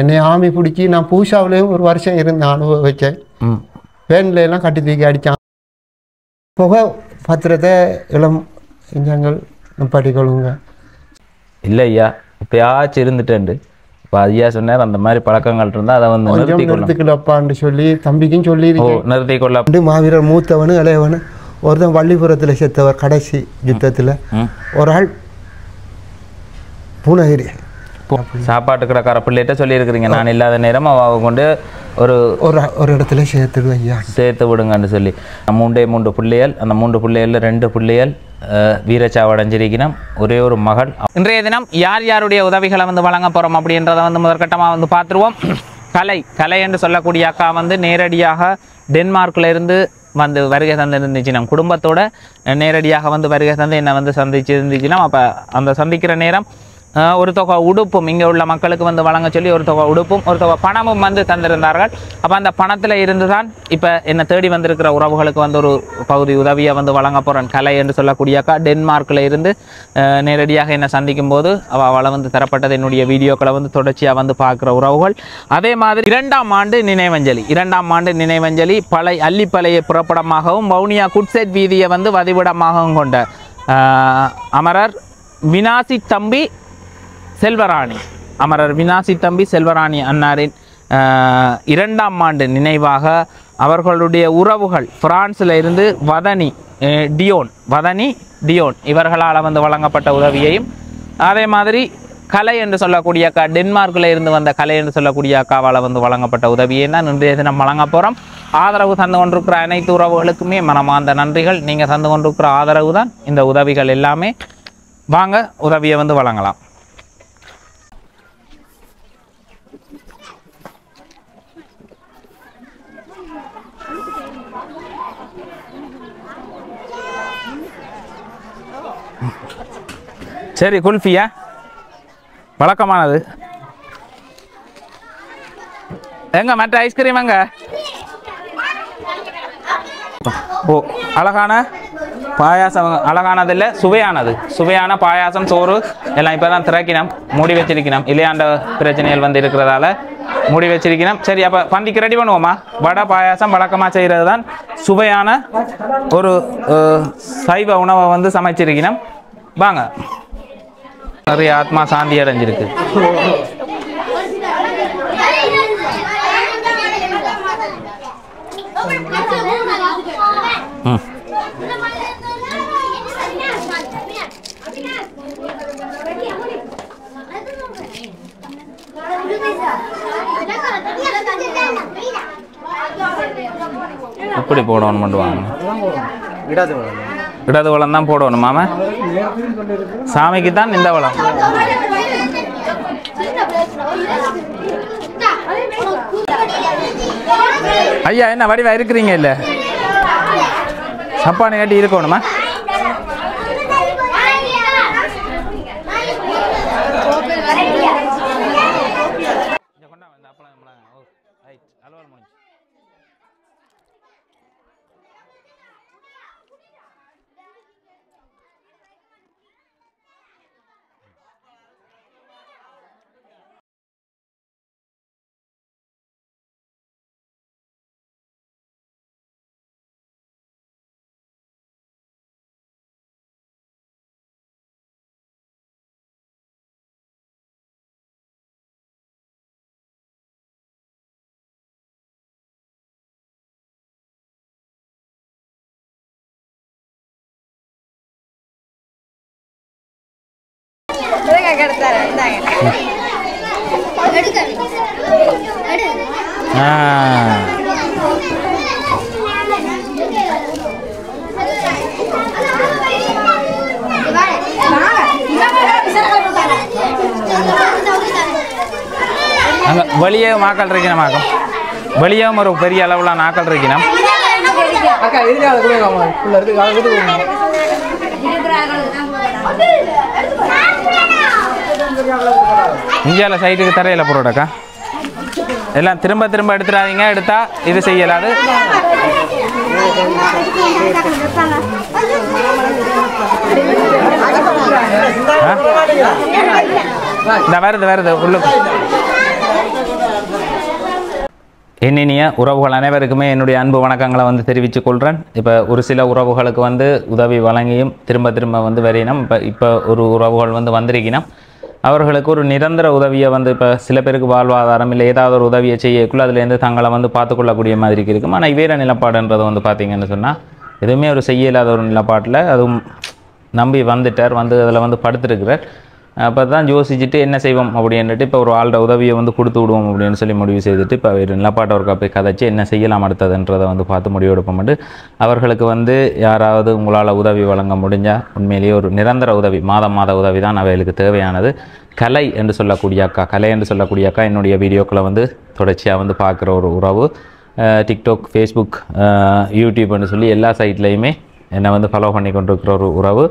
என்னை ஆமி பிடிச்சி நான் பூஷாவிலேயும் ஒரு வருஷம் இருந்து அனுபவிச்சேன். வேனில் எல்லாம் கட்டி தூக்கி அடித்தான். புகை பத்திரத்தை இளம் இஞ்சங்கள் படிக்கொள்ளுங்க. இல்லை ஐயா, இப்போயாச்சும் இருந்துட்டேன். இப்போ ஐயா சொன்னார் அந்த மாதிரி பழக்கங்கள் இருந்தால் அதை வந்து நிறுத்திக்கலப்பான்னு சொல்லி தம்பிக்கும் சொல்லி நிறுத்திக்கொள்ள. மாவீரர் மூத்தவனு இளையவனு ஒருத்தன் வள்ளிபுரத்தில் செத்தவர் கடைசி யுத்தத்தில், ஒரு ஆள் பூனகிரி. சாப்பாட்டு கடைக்கார பிள்ளைகிட்ட சொல்லியிருக்கிறீங்க நான் இல்லாத நேரம் அவ கொண்டு ஒரு ஒரு இடத்துல சேர்த்து விடுங்கன்னு சொல்லி. 3 பிள்ளைகள், அந்த 3 பிள்ளைகளில் 2 பிள்ளைகள் வீரச்சாவடைஞ்சிருக்கணும், ஒரே ஒரு மகள். இன்றைய தினம் யார் யாருடைய உதவிகளை வந்து வழங்க போகிறோம் அப்படின்றத வந்து முதற்கட்டமாக வந்து பார்த்துருவோம். கலை என்று சொல்லக்கூடிய அக்கா வந்து நேரடியாக டென்மார்க்கில் இருந்து வந்து வருகை தந்துருந்துச்சு. நம் குடும்பத்தோட நேரடியாக வந்து வருகை தந்து என்னை வந்து சந்திச்சு இருந்துச்சுன்னா, அப்போ அந்த சந்திக்கிற நேரம் ஒரு தொகை உடுப்பும் இங்கே உள்ள மக்களுக்கு வந்து வழங்க சொல்லி ஒரு தொகை உடுப்பும் ஒரு தொகை பணமும் வந்து தந்திருந்தார்கள். அப்போ அந்த பணத்தில் இருந்து தான் இப்போ என்னை தேடி வந்திருக்கிற உறவுகளுக்கு வந்து ஒரு பகுதி உதவியை வந்து வழங்க போகிறேன். கலை என்று சொல்லக்கூடிய அக்கா டென்மார்க்கில் இருந்து நேரடியாக என்னை சந்திக்கும் போது அவளை வந்து தரப்பட்டது என்னுடைய வீடியோக்களை வந்து தொடர்ச்சியாக வந்து பார்க்குற உறவுகள். அதே மாதிரி 2ஆம் ஆண்டு நினைவஞ்சலி அள்ளிப்பளையை புறப்படமாகவும் வவுனியா குட்செட் வீதியை வந்து வதிவிடமாகவும் கொண்ட அமரர் வினாசி தம்பி செல்வராணி அன்னாரின் 2ஆம் ஆண்டு நினைவாக அவர்களுடைய உறவுகள் பிரான்ஸில் இருந்து வதனி டியோன் இவர்களால் வந்து வழங்கப்பட்ட உதவியையும், அதே மாதிரி கலை என்று சொல்லக்கூடிய அக்கா டென்மார்க்கில் இருந்து வந்த கலை என்று சொல்லக்கூடிய அக்காவால் வந்து வழங்கப்பட்ட உதவியை தான் இன்றைய தினம் வழங்க போகிறோம். ஆதரவு தந்து கொண்டிருக்கிற அனைத்து உறவுகளுக்குமே மனமார்ந்த நன்றிகள். நீங்கள் தந்து கொண்டிருக்கிற ஆதரவு தான் இந்த உதவிகள் எல்லாமே. வாங்க உதவியை வந்து வழங்கலாம். சரி, குல்ஃபியா வழக்கமானது. எங்க மற்ற ஐஸ்கிரீம் எங்க? ஓ, அழகான பாயாசம், அழகானதில்லை சுவையான பாயாசம், சோறு எல்லாம் இப்போ தான் திறக்கினோம், மூடி வச்சிருக்கணும். இல்லையாண்ட பிரச்சனைகள் வந்து இருக்கிறதால மூடி வச்சிருக்கணும். சரி, அப்போ பந்திக்கு ரெடி பண்ணுவோமா? வடை பாயாசம் வழக்கமாக செய்கிறது தான் சுவையான ஒரு சைவ உணவை வந்து சமைச்சிருக்கணும். வாங்க. நிறைய ஆத்மா சாந்தி அடைஞ்சிருக்கு. எப்படி போடணும் பண்ணுவாங்க? இடது வளம் தான் போடணும் மாமா. சாமிக்கு தான் இந்த வளம். ஐயா என்ன வடிவா இருக்கிறீங்க? இல்லை சப்பானி கட்டி இருக்கணுமா? வெளியே மாக்கள் இருக்கணும். வெளியேவும் ஒரு பெரிய அளவுல நாக்கள் இருக்கணும். இந்தியால சைட்டுக்கு தரையில போறோடக்கா எல்லாம் திரும்ப திரும்ப எடுத்துறாதீங்க. எடுத்தா இது செய்யலாது. இந்த வருது உள்ளுக்கு என்னினிய உறவுகள் அனைவருக்குமே என்னுடைய அன்பு வணக்கங்களை வந்து தெரிவித்துக் கொள்கிறேன். இப்போ ஒரு சில உறவுகளுக்கு வந்து உதவி வழங்கியும் திரும்ப திரும்ப வந்து வரையினோம். இப்போ ஒரு உறவுகள் வந்து வந்திருக்கணும். அவர்களுக்கு ஒரு நிரந்தர உதவியை வந்து இப்போ சில பேருக்கு வாழ்வாதாரம் இல்லை ஏதாவது ஒரு உதவியை செய்யக்குள்ள அதுலேருந்து தங்களை வந்து பார்த்துக்கொள்ளக்கூடிய மாதிரி இருக்கும். ஆனால் இவேற நிலப்பாடுன்றது வந்து பார்த்திங்கன்னு சொன்னால் எதுவுமே ஒரு செய்யலாத ஒரு நிலப்பாட்டில் அதுவும் நம்பி வந்துட்டார், வந்து அதில் வந்து படுத்துருக்கிறார். அப்போ தான் யோசிச்சுட்டு என்ன செய்வோம் அப்படின்ட்டு இப்போ ஒரு ஆளோட உதவியை வந்து கொடுத்து விடுவோம் அப்படின்னு சொல்லி முடிவு செய்துட்டு இப்போ ஒரு நிலப்பாட்டை ஒருக்கா போய் கதைச்சி என்ன செய்யலாம் அடுத்ததுன்றதை வந்து பார்த்து முடிவெடுப்போம்ட்டு அவர்களுக்கு வந்து யாராவது உங்களால் உதவி வழங்க முடிஞ்சால் உண்மையிலேயே ஒரு நிரந்தர உதவி மாத உதவி தான் அவைகளுக்கு தேவையானது. கலை என்று சொல்லக்கூடிய அக்கா என்னுடைய வீடியோக்களை வந்து தொடர்ச்சியாக வந்து பார்க்குற ஒரு உறவு. டிக்டாக், ஃபேஸ்புக், யூடியூப்னு சொல்லி எல்லா சைட்லேயுமே என்னை வந்து ஃபாலோ பண்ணி கொண்டிருக்கிற ஒரு உறவு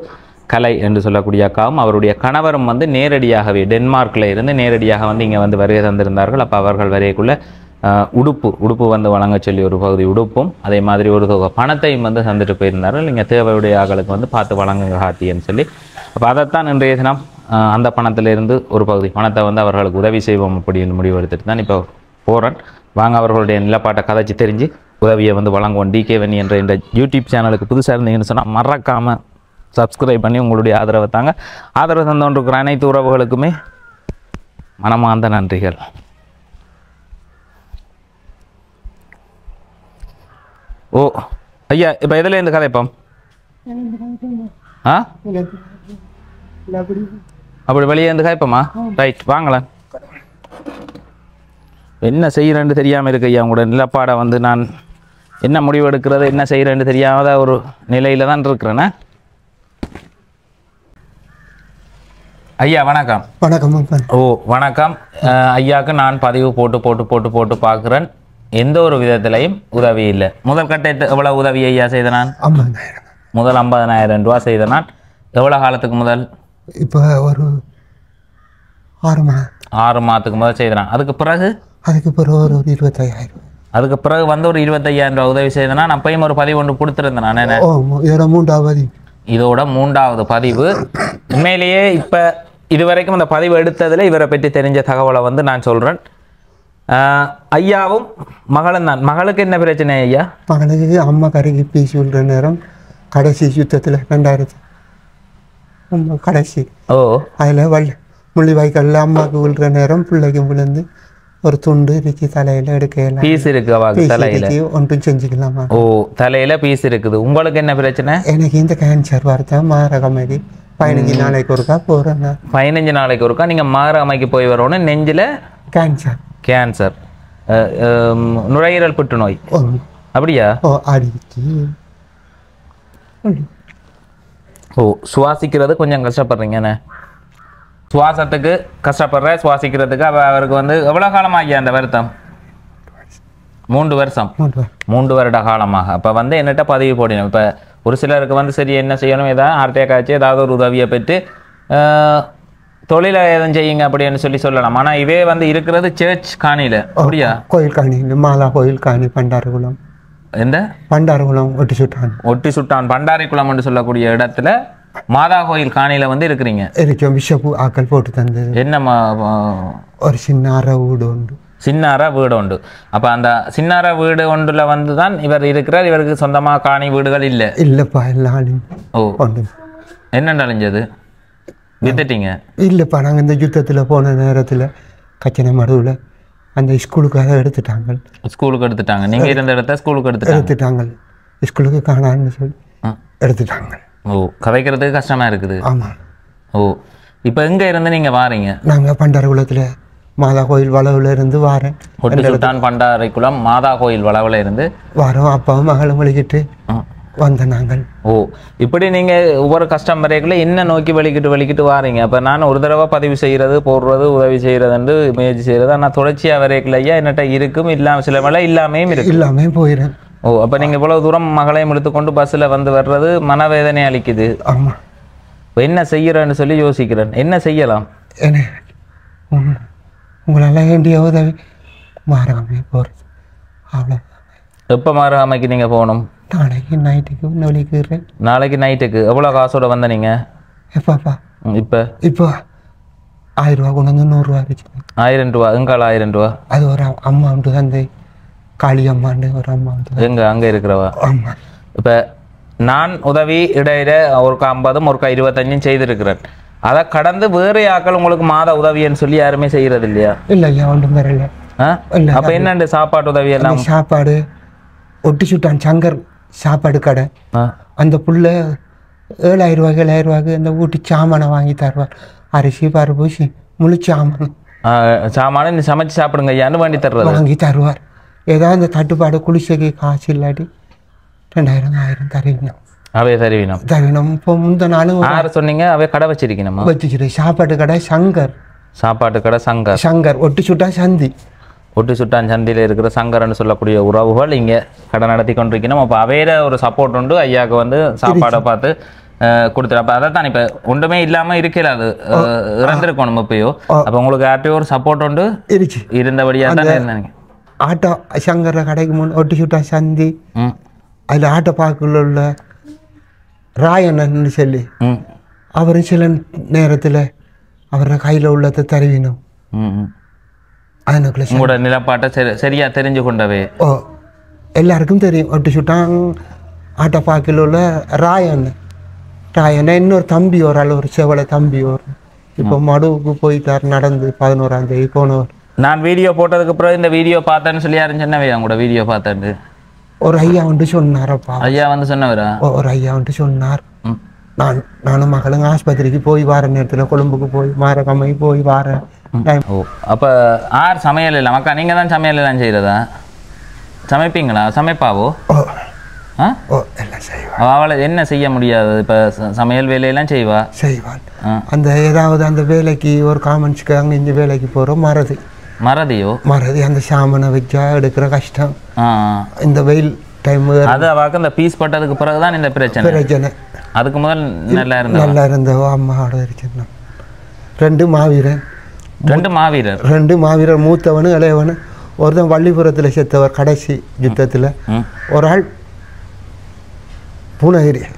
கலை என்று சொல்லக்கூடிய அக்காவும் அவருடைய கணவரும் வந்து நேரடியாகவே டென்மார்க்கில் இருந்து நேரடியாக வந்து இங்கே வந்து வருகை தந்திருந்தார்கள். அப்போ அவர்கள் வரையக்குள்ள உடுப்பு வந்து வழங்க சொல்லி ஒரு பகுதி உடுப்பும் அதே மாதிரி ஒரு தொகை பணத்தையும் வந்து தந்துட்டு போயிருந்தார்கள். இங்கே தேவையுடைய ஆக்களுக்கு வந்து பார்த்து வழங்குங்க ஹாத்தின்னு சொல்லி. அப்போ அதைத்தான் இன்றைய தினம் அந்த பணத்திலிருந்து ஒரு பகுதி பணத்தை வந்து அவர்களுக்கு உதவி செய்வோம் அப்படின்னு முடிவெடுத்துட்டு தான் இப்போ போகிறேன். வாங்க அவர்களுடைய நிலப்பாட்டை கதைச்சி தெரிஞ்சு உதவியை வந்து வழங்குவோம். டிகே வன்னி என்ற இந்த யூடியூப் சேனலுக்கு புதுசாக இருந்தீங்கன்னு சொன்னால் மறக்காமல் சப்ஸ்கிரைப் பண்ணி உங்களுடைய ஆதரவை தாங்க. ஆதரவு தந்தோன்றிருக்கிற அனைத்து உறவுகளுக்குமே மனமார்ந்த நன்றிகள். ஓ ஐயா, இப்போ எதில் இந்த கதைப்போம்? அப்படி வெளியே இருந்து கதைப்போமா? ரைட், வாங்கலாம். என்ன செய்கிறேன்னு தெரியாமல் இருக்கு ஐயா. உங்களோட நிலப்பாடை வந்து நான் என்ன முடிவு எடுக்கிறது என்ன செய்கிறேன்னு தெரியாத ஒரு நிலையில் தான் இருக்கிறேன்னா. ஐயா வணக்கம். வணக்கம். ஓ வணக்கம் ஐயாவுக்கு நான் பதிவு போட்டு பார்க்குறேன். எந்த ஒரு விதத்திலையும் உதவி இல்லை. முதல் கட்ட எவ்வளோ உதவி ஐயா செய்த நான்? 50,000. முதல் 50,000 ரூபா செய்த நான். எவ்வளோ காலத்துக்கு முதல்? இப்போ ஒரு 6 மாதத்துக்கு முதல் செய்தேன். அதுக்கு பிறகு ஒரு 25,000. அதுக்கு பிறகு வந்து ஒரு 25,000 ரூபா உதவி செய்தேன்னா நான் அப்பயும் ஒரு பதிவு ஒன்று கொடுத்துருந்தேன் நான். இதோட 3வது பதிவு. உண்மையிலேயே இப்போ இதுவரைக்கும் அந்த பதிவு எடுத்ததில் இவரை பற்றி தெரிஞ்ச தகவலை வந்து நான் சொல்கிறேன். ஐயாவும் மகளும் தான். மகளுக்கு என்ன பிரச்சனை ஐயா? மகளுக்கு அம்மா கரைக்கு பேசி விடுற நேரம் கடைசி யுத்தத்தில் 2000 கடைசி அதில் முள்ளிவாய்க்காலில் அம்மாவுக்கு விழுற நேரம் பிள்ளைக்கும் விழுந்து ஒரு துண்டு இருக்கு தலையில் எடுக்கலாம். பீஸ் இருக்கு அவாக்கு தலையில் ஒன்றும் செஞ்சுக்கலாமா? ஓ தலையில் பீஸ் இருக்குது. உங்களுக்கு என்ன பிரச்சனை? எனக்கு இந்த கேன்சர் வார்த்தை மாரகமைக்கு 15 நாளைக்கு ஒருக்கா போகிறேன். 15 நாளைக்கு ஒருக்கா நீங்கள் மாரகமைக்கு போய் வரணும். நெஞ்சில் கேன்சர் நுரையீரல் புற்றுநோய் அப்படியா? ஓ சுவாசிக்கிறது கொஞ்சம் கஷ்டப்படுறீங்கண்ணே. சுவாசத்துக்கு கஷ்டப்படுற சுவாசிக்கிறதுக்கு அவருக்கு வந்து எவ்வளோ காலமாக ஐயா அந்த வருத்தம்? 3 வருஷம் 3 வருட காலமாக. அப்போ வந்து என்னட்ட பதிவு போடணும். இப்போ ஒரு சிலருக்கு வந்து சரி என்ன செய்யணும், ஏதாவது ஹார்ட் அட்டாக் ஆச்சு ஏதாவது ஒரு உதவியை பெற்று தொழிலை எதுவும் செய்யுங்க அப்படின்னு சொல்லலாம். ஆனால் இவே வந்து இருக்கிறது சர்ச் காணியில் அப்படியா? கோயில் காணி, மாலா கோயில் காணி, பண்டாரிக்குளம். எந்த பண்டாரிக்குளம்? ஒட்டி சுட்டான் பண்டாரிக்குளம் என்று சொல்லக்கூடிய இடத்துல மாதா கோயில் காணியில் வந்து இருக்கிறீங்க. பிஷப்பு ஆக்கள் போட்டு தந்தது. என்ன ஒரு சின்ன வீடு உண்டு. சின்னார வீடு உண்டு. அப்போ அந்த சின்னார வீடு ஒன்றுல வந்து தான் இவர் இருக்கிறார். இவருக்கு சொந்தமாக காணி வீடுகள் இல்லை? இல்லைப்பா, எல்லாம். ஓ என்ன அழிஞ்சது? வித்துட்டீங்க? இல்லைப்பா, நாங்கள் இந்த யுத்தத்தில் போன நேரத்தில் கச்சனை மடுவில் அந்த ஸ்கூலுக்காக எடுத்துட்டாங்க. ஸ்கூலுக்கு எடுத்துட்டாங்க? நீங்கள் இருந்த இடத்த ஸ்கூலுக்கு எடுத்துட்டாங்க. ஸ்கூலுக்கு காணான்னு சொல்லி எடுத்துட்டாங்க. ஓ கதைக்கிறதுக்கு கஷ்டமாக இருக்குது. ஆமாம். ஓ இப்போ எங்கே இருந்து நீங்கள் வாரீங்க? நாங்கள் பண்டாரிக்குளத்தில் மாதா கோயில் வளவில் இருந்து வாரேன். ஒட்டி சுட்டான் பண்டாரிக்குளம் மாதா கோயில் வளவில் இருந்து வாரோம். அப்பாவும் மகளும் வலிக்கிட்டு வந்த நாங்கள். ஓ இப்படி நீங்கள் ஒவ்வொரு கஷ்டம் வரைக்குள்ள என்ன நோக்கி வலிக்கிட்டு வாரீங்க. அப்போ நான் ஒரு தடவை பதிவு செய்கிறது போடுறது உதவி செய்கிறதுன்னு முயற்சி செய்கிறது. ஆனால் தொடர்ச்சியாக வரைக்குள்ளையா என்னட்ட இருக்கும் இல்லாமல் சில வேலை இல்லாமையும் இருக்கு. இல்லாமையும் போயிடுறேன். ஓ அப்போ நீங்கள் இவ்வளோ தூரம் மகளையும் எடுத்துக்கொண்டு பஸ்ஸில் வந்து வர்றது மனவேதனை அளிக்குது. ஆமாம். இப்போ என்ன செய்கிறேன்னு சொல்லி யோசிக்கிறேன். என்ன செய்யலாம்? உங்களால் வேண்டிய உதவி மாறாமே போகிறது அவ்வளோ. எப்போ மாறாமைக்கு நீங்கள் போகணும்? நாளைக்கு நைட்டுக்கு நொழிக்கிறேன். நாளைக்கு நைட்டுக்கு எவ்வளோ காசோட வந்த நீங்கள்? எப்பாப்பா? இப்போ 1000 ரூபா கொண்டு வந்து 100 ரூபா இருந்துச்சு. 1000 ரூபா? எங்கால 1000 ரூபா? அது ஒரு அம்மா உண்டு தந்தை காளியம்மான்னு ஒரு அம்மா வந்து எங்க அங்கே இருக்கிறவா? ஆமாம். இப்போ நான் உதவி இடையில ஒருக்கா 50 ஒருக்கா 25 செய்திருக்கிறேன். அதை கடந்து வேறு ஆக்கள் உங்களுக்கு மாத உதவின்னு சொல்லி யாருமே செய்கிறது இல்லையா? இல்லை ஒன்றும் வரல. அப்போ என்னண்டு சாப்பாட்டு உதவி எல்லாம்? சாப்பாடு ஒட்டி சுட்டான் சங்கர் சாப்பாடு கடை. அந்த புள்ள 7,000 ரூபாய்க்கு அந்த ஊட்டி சாமானை வாங்கி தருவார். அரிசி பருப்பு முழு சாமான நீ சமைச்சு சாப்பிடுங்க ஐயான்னு வேண்டி தர்றது வாங்கி தருவார். ஏதாவது அந்த தட்டுப்பாடு குளிசைக்கு காசு இல்லாட்டி 2000 1000 தருவினோம். அவே தருவினோம். இப்போ முந்த நாளும் யார் சொன்னீங்க? அவே கடை வச்சிருக்கணுமா? வச்சுக்கிறேன். சாப்பாட்டு கடை சங்கர். சாப்பாட்டு கடை சங்கர் ஒட்டி சுட்டான் சந்தி. ஒட்டி சுட்டான் சந்தியில் இருக்கிற சங்கர்னு சொல்லக்கூடிய உறவுகள் இங்கே கடை நடத்தி கொண்டிருக்கணும். அப்போ அவையில ஒரு சப்போர்ட் உண்டு. ஐயாவுக்கு வந்து சாப்பாடை பார்த்து கொடுத்துரு. அப்போ அதை தான் இப்போ ஒன்றுமே இல்லாமல் இருக்கல, அது இறந்துருக்கணும் இப்பயோ. அப்போ உங்களுக்கு யார்ட்டையோ ஒரு சப்போர்ட் உண்டு இருந்தபடியாக தானே இருந்தாங்க. ஆட்டோ சங்கர கடைக்கு முன் ஒட்டி சுட்டா சந்தி. அதில் ஆட்டோ பார்க்கல உள்ள ராயண்ணன்னு சொல்லி அவரும் சில நேரத்தில் அவரை கையில் உள்ளதை தருவினோம். அதனுக்குள்ள உங்களோட நிலப்பாட்டை சரியா தெரிஞ்சு கொண்டவே எல்லாருக்கும் தெரியும். ஒட்டி சுட்டான் ஆட்டோ பார்க்கல உள்ள ராயண்ண இன்னொரு தம்பி ஒரு ஆள், ஒரு செவலை தம்பி ஒரு இப்போ மடுவுக்கு போயிட்டார் நடந்து 11ஆம் தேதி போனவர். நான் வீடியோ போட்டதுக்கு அப்புறம் இந்த வீடியோ பார்த்தேன்னு சொல்லி யாரும் சொன்னவே உங்களோட வீடியோ பார்த்தேன்னு ஒரு ஐயா வந்து சொன்னாரப்பா. ஐயா வந்து சொன்னவரா? ஒரு ஐயா வந்து சொன்னார். நானும் மகளும் ஆஸ்பத்திரிக்கு போய் வார நேரத்தில் கொழும்புக்கு போய் மாரகம்மை போய் வாரேன். அப்போ ஆர் சமையல் இல்லை மக்கா? நீங்கள் தான் சமையல் எல்லாம் செய்கிறதா? சமைப்பீங்களா? சமைப்பாவோ? அவளை என்ன செய்ய முடியாது? இப்போ சமையல் வேலையெல்லாம் செய்வாள். அந்த ஏதாவது அந்த வேலைக்கு ஒரு காமெண்ட்ஸ்க்கு அங்கே இங்கே வேலைக்கு போகிறோம். மறதி அந்த சாமனை வச்சா எடுக்கிற கஷ்டம். இந்த வெயில் டைம் அது அவாக்கு அந்த பீஸ் பட்டதுக்கு பிறகுதான் இந்த பிரச்சனை. அதுக்கு முதல் நல்லா இருந்த அம்மாவோட இருக்கணும். 2 மாவீரர் மூத்தவனு இளையவனு. ஒருத்தன் வள்ளிபுரத்தில் செத்தவர் கடைசி யுத்தத்தில். ஒரு ஆள் பூனகிரியில்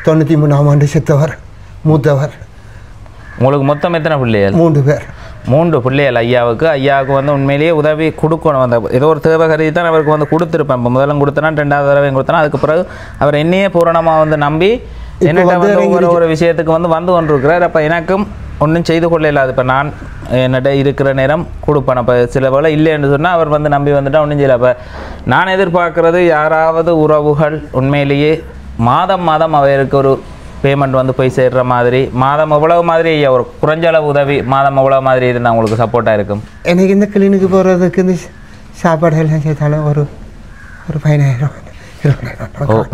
93ஆம் ஆண்டு செத்தவர் மூத்தவர். உங்களுக்கு மொத்தம் எத்தனை பிள்ளைகள்? 3 பேர். 3 பிள்ளைகள். ஐயாவுக்கு வந்து உண்மையிலேயே உதவி கொடுக்கணும். அந்த ஏதோ ஒரு தேவை கருதி தான் அவருக்கு வந்து கொடுத்துருப்பேன். இப்போ முதலும் கொடுத்தனா 2வது தடவையும் கொடுத்தனா அதுக்கு பிறகு அவர் என்னையே பூரணமாக வந்து நம்பி என்னட்ட வந்து ஒரு விஷயத்துக்கு வந்து கொண்டிருக்கிறார். அப்போ எனக்கும் ஒன்றும் செய்து கொள்ள இல்லாது. இப்போ நான் என்னட்ட இருக்கிற நேரம் கொடுப்பேன். அப்போ சில வேலை இல்லைன்னு சொன்னால் அவர் வந்து நம்பி வந்துட்டால் ஒன்றும் செய்யலை. அப்போ நான் எதிர்பார்க்குறது யாராவது உறவுகள் உண்மையிலேயே மாதம் அவருக்கு ஒரு பேமெண்ட் வந்து போய் சேர்ற மாதிரி, மாதம் எவ்வளவு மாதிரி ஒரு குறைஞ்ச அளவு உதவி மாதம் எவ்வளோ மாதிரி இருந்தால் உங்களுக்கு சப்போர்ட்டாக இருக்கும். எனக்கு இந்த கிளினிக்கு போகிறதுக்கு இந்த சாப்பாடு எல்லாம் சேர்த்தாலும் ஒரு 15,000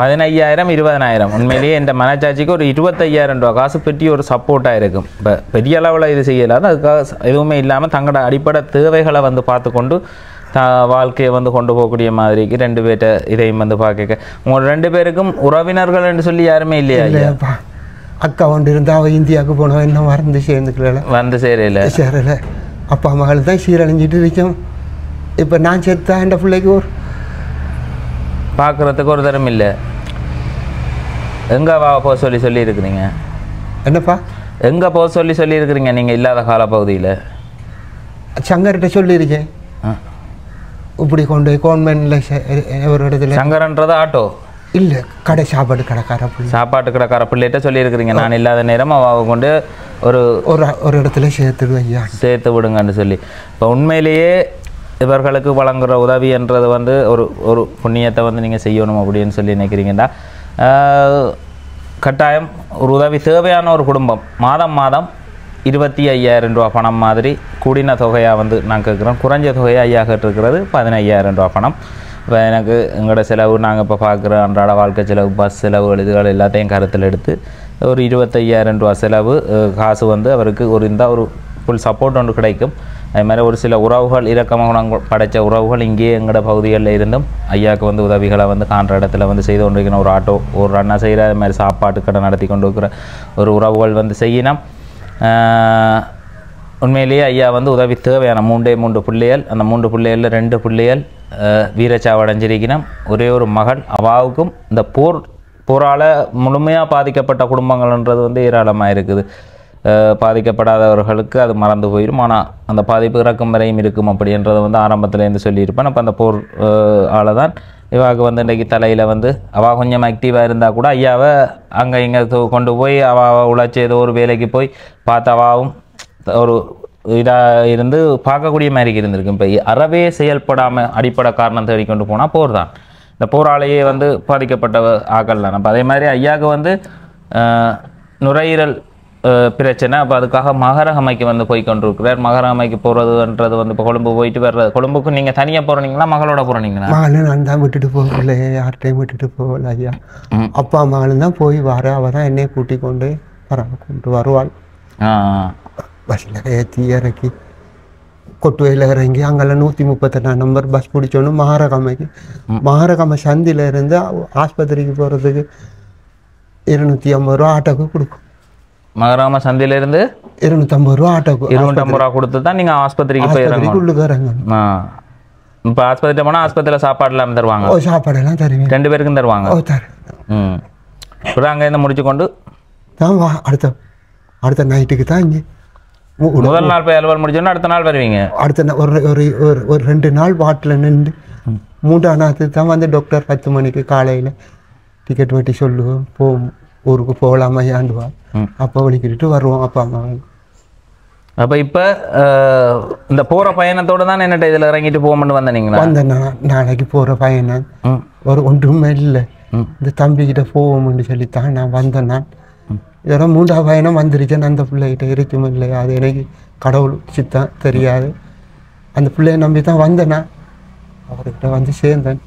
15,000 20,000 உண்மையிலேயே இந்த மனச்சாட்சிக்கு ஒரு 25,000 ரூபா காசு பெட்டி ஒரு சப்போர்ட்டாக இருக்கும். இப்போ பெரிய அளவில் இது செய்யலாது. அதுக்காக எதுவுமே இல்லாமல் தங்களோட அடிப்படை தேவைகளை வந்து பார்த்து கொண்டு வாழ்க்கையை வந்து கொண்டு போகக்கூடிய மாதிரிக்கு 2 பேர்கிட்ட இதையும் வந்து பார்க்க. உங்களோட 2 பேருக்கும் உறவினர்கள் என்று சொல்லி யாருமே இல்லையா? அக்கா ஒன்று இருந்தால் அவள் இந்தியாவுக்கு போனவன் இன்னும் வந்து சேரல. அப்பா மகள் தான் சீரழிஞ்சிட்டு இருக்கோம். இப்போ நான் சேர்த்தா என் பிள்ளைக்கு ஒரு பார்க்குறதுக்கு ஒரு தரம் இல்லை. எங்கே போக சொல்லி இருக்கிறீங்க? என்னப்பா எங்கே போக சொல்லி இருக்கிறீங்க நீங்கள் இல்லாத காலப்பகுதியில்? சங்கர்கிட்ட சொல்லியிருக்கேன். இப்படி கொண்டு போய் கவர்மெண்ட்டில் ஒரு இடத்துல. சங்கரன்றது ஆட்டோ இல்லை, கடை சாப்பாட்டு கடைக்கார பிள்ளைகிட்ட சொல்லியிருக்கிறீங்க நான் இல்லாத நேரம் அவ கொண்டு ஒரு இடத்துல சேர்த்து விடுங்கன்னு சொல்லி. இப்போ உண்மையிலேயே இவர்களுக்கு வழங்குகிற உதவி என்றது வந்து ஒரு புண்ணியத்தை வந்து நீங்கள் செய்யணும் அப்படின்னு சொல்லி நினைக்கிறீங்கன்னா கட்டாயம் ஒரு உதவி தேவையான ஒரு குடும்பம் மாதம் 25,000 ரூபா பணம் மாதிரி கூடின தொகையாக வந்து நான் கேட்குறோம். குறைஞ்ச தொகையாக ஐயா கேட்டிருக்கிறது 15,000 ரூபா பணம். இப்போ எனக்கு எங்களோட செலவு நாங்கள் இப்போ பார்க்குற அன்றாட வாழ்க்கை செலவு, பஸ் செலவு, இதுகள் எல்லாத்தையும் கருத்தில் எடுத்து ஒரு 25,000 ரூபா செலவு காசு வந்து அவருக்கு ஒரு ஃபுல் சப்போர்ட் ஒன்று கிடைக்கும். அது மாதிரி ஒரு சில உறவுகள் இரக்கமாக படைத்த உறவுகள் இங்கேயே எங்களோட பகுதிகளில் இருந்தும் ஐயாவுக்கு வந்து உதவிகளை வந்து காண்ற இடத்துல வந்து செய்து கொண்டிருக்கிற ஒரு ஆட்டோ ஒரு அண்ணா செய்கிற அது மாதிரி சாப்பாட்டு கடை நடத்தி கொண்டு இருக்கிற ஒரு உறவுகள் வந்து செய்யணும். உண்மையிலேயே ஐயா வந்து உதவி தேவையான 3 பிள்ளைகள். அந்த 3 பிள்ளைகளில் 2 பிள்ளைகள் வீரச்சாவடைஞ்சிருக்கணும். ஒரே ஒரு மகள். அவாவுக்கும் இந்த போரால் முழுமையாக பாதிக்கப்பட்ட குடும்பங்கள்ன்றது வந்து ஏராளமாக இருக்குது. பாதிக்கப்படாதவர்களுக்கு அது மறந்து போயிடும். ஆனால் அந்த பாதிப்பு இறக்கும் வரையும் இருக்கும் அப்படின்றத வந்து ஆரம்பத்துலேருந்து சொல்லியிருப்பேன். அப்போ அந்த போர் ஆளை தான் இவாவுக்கு வந்து இன்றைக்கி தலையில் வந்து அவள் கொஞ்சம் ஆக்டிவாக இருந்தால் கூட ஐயாவை அங்கே இங்கே கொண்டு போய் அவள் உழைச்சி ஏதோ ஒரு வேலைக்கு போய் பார்த்து அவாவும் ஒரு இதாக இருந்து பார்க்கக்கூடிய மாதிரி இருந்திருக்கு. இப்போ அறவே செயல்படாமல் அடிப்படை காரணம் தேடி கொண்டு போனால் போர் தான். இந்த போராலேயே வந்து பாதிக்கப்பட்ட ஆக்கள் தான். அப்போ அதே மாதிரி ஐயாவுக்கு வந்து நுரையீரல் பிரச்சனை. அப்போ அதுக்காக மகரகமைக்கு வந்து போய் கொண்டிருக்கிறார். மகரகமைக்கு போகிறதுன்றது வந்து இப்போ கொழும்பு போயிட்டு வர்றது. கொழும்புக்கு நீங்கள் தனியாக போகிறீங்களா மகளோட போகிறீங்களா? மகளும் நான் தான் விட்டுட்டு போகல, யார்கிட்டையும் விட்டுட்டு போகல ஐயா. அப்பா மகளும் தான் போய் வர, அவள் தான் என்னை கூட்டி கொண்டு கொண்டு வருவாள். பஸ்ஸில் ஏற்றி இறக்கி கொட்டுவையில் இறங்கி அங்கெல்லாம் 138 நம்பர் பஸ் பிடிச்சோன்னு மகரகமை சந்தியில் இருந்து ஆஸ்பத்திரிக்கு போகிறதுக்கு 250 ரூபா ஆட்டோக்கு கொடுக்கும். மகராம சந்தையிலிருந்து 250 ரூபா ஆட்டோக்கு 250 ரூபா கொடுத்து தான் நீங்கள் ஆஸ்பத்திரிக்கு போயிடுறாங்க. இப்போ ஆஸ்பத்திரி போனால் ஆஸ்பத்திரியில் சாப்பாடுலாம் தருவாங்க. சாப்பாடெல்லாம் தருவீங்க, 2 பேருக்கும் தருவாங்க. இப்போ அங்கேருந்து முடிச்சு கொண்டு தான் அடுத்த நைட்டுக்கு தான் இங்கே முதல் நாள் போய் அலுவல் முடிச்சோன்னா அடுத்த நாள் வருவீங்க. அடுத்த ஒரு 2 நாள் பாட்டில் நின்று 3ஆம் நாள் தான் வந்து டாக்டர் 10 மணிக்கு காலையில் டிக்கெட் வெட்டி சொல்லுவோம், ஊருக்கு போகலாமா ஏண்டுவா. அப்போ வலிக்கிட்டு வருவோம் அப்பா அம்மா. அப்போ இப்போ இந்த போகிற பயணத்தோடு தான் என்னட்ட இதில் இறங்கிட்டு போகணும்னு வந்தீங்களா? வந்தேன்னா நாளைக்கு போகிற பயணம் ஒன்றுமே இல்லை, இந்த தம்பிக்கிட்ட போவோம்னு சொல்லித்தான் நான் வந்தேன். நான் இதோட 3ஆவது பயணம் வந்துருச்சேன். அந்த பிள்ளைகிட்ட இருக்கும் இல்லையா, அது எனக்கு கடவுள் சித்தம் தெரியாது. அந்த பிள்ளைய நம்பி தான் வந்தேன்னா அவர்கிட்ட வந்து சேர்ந்தேன்.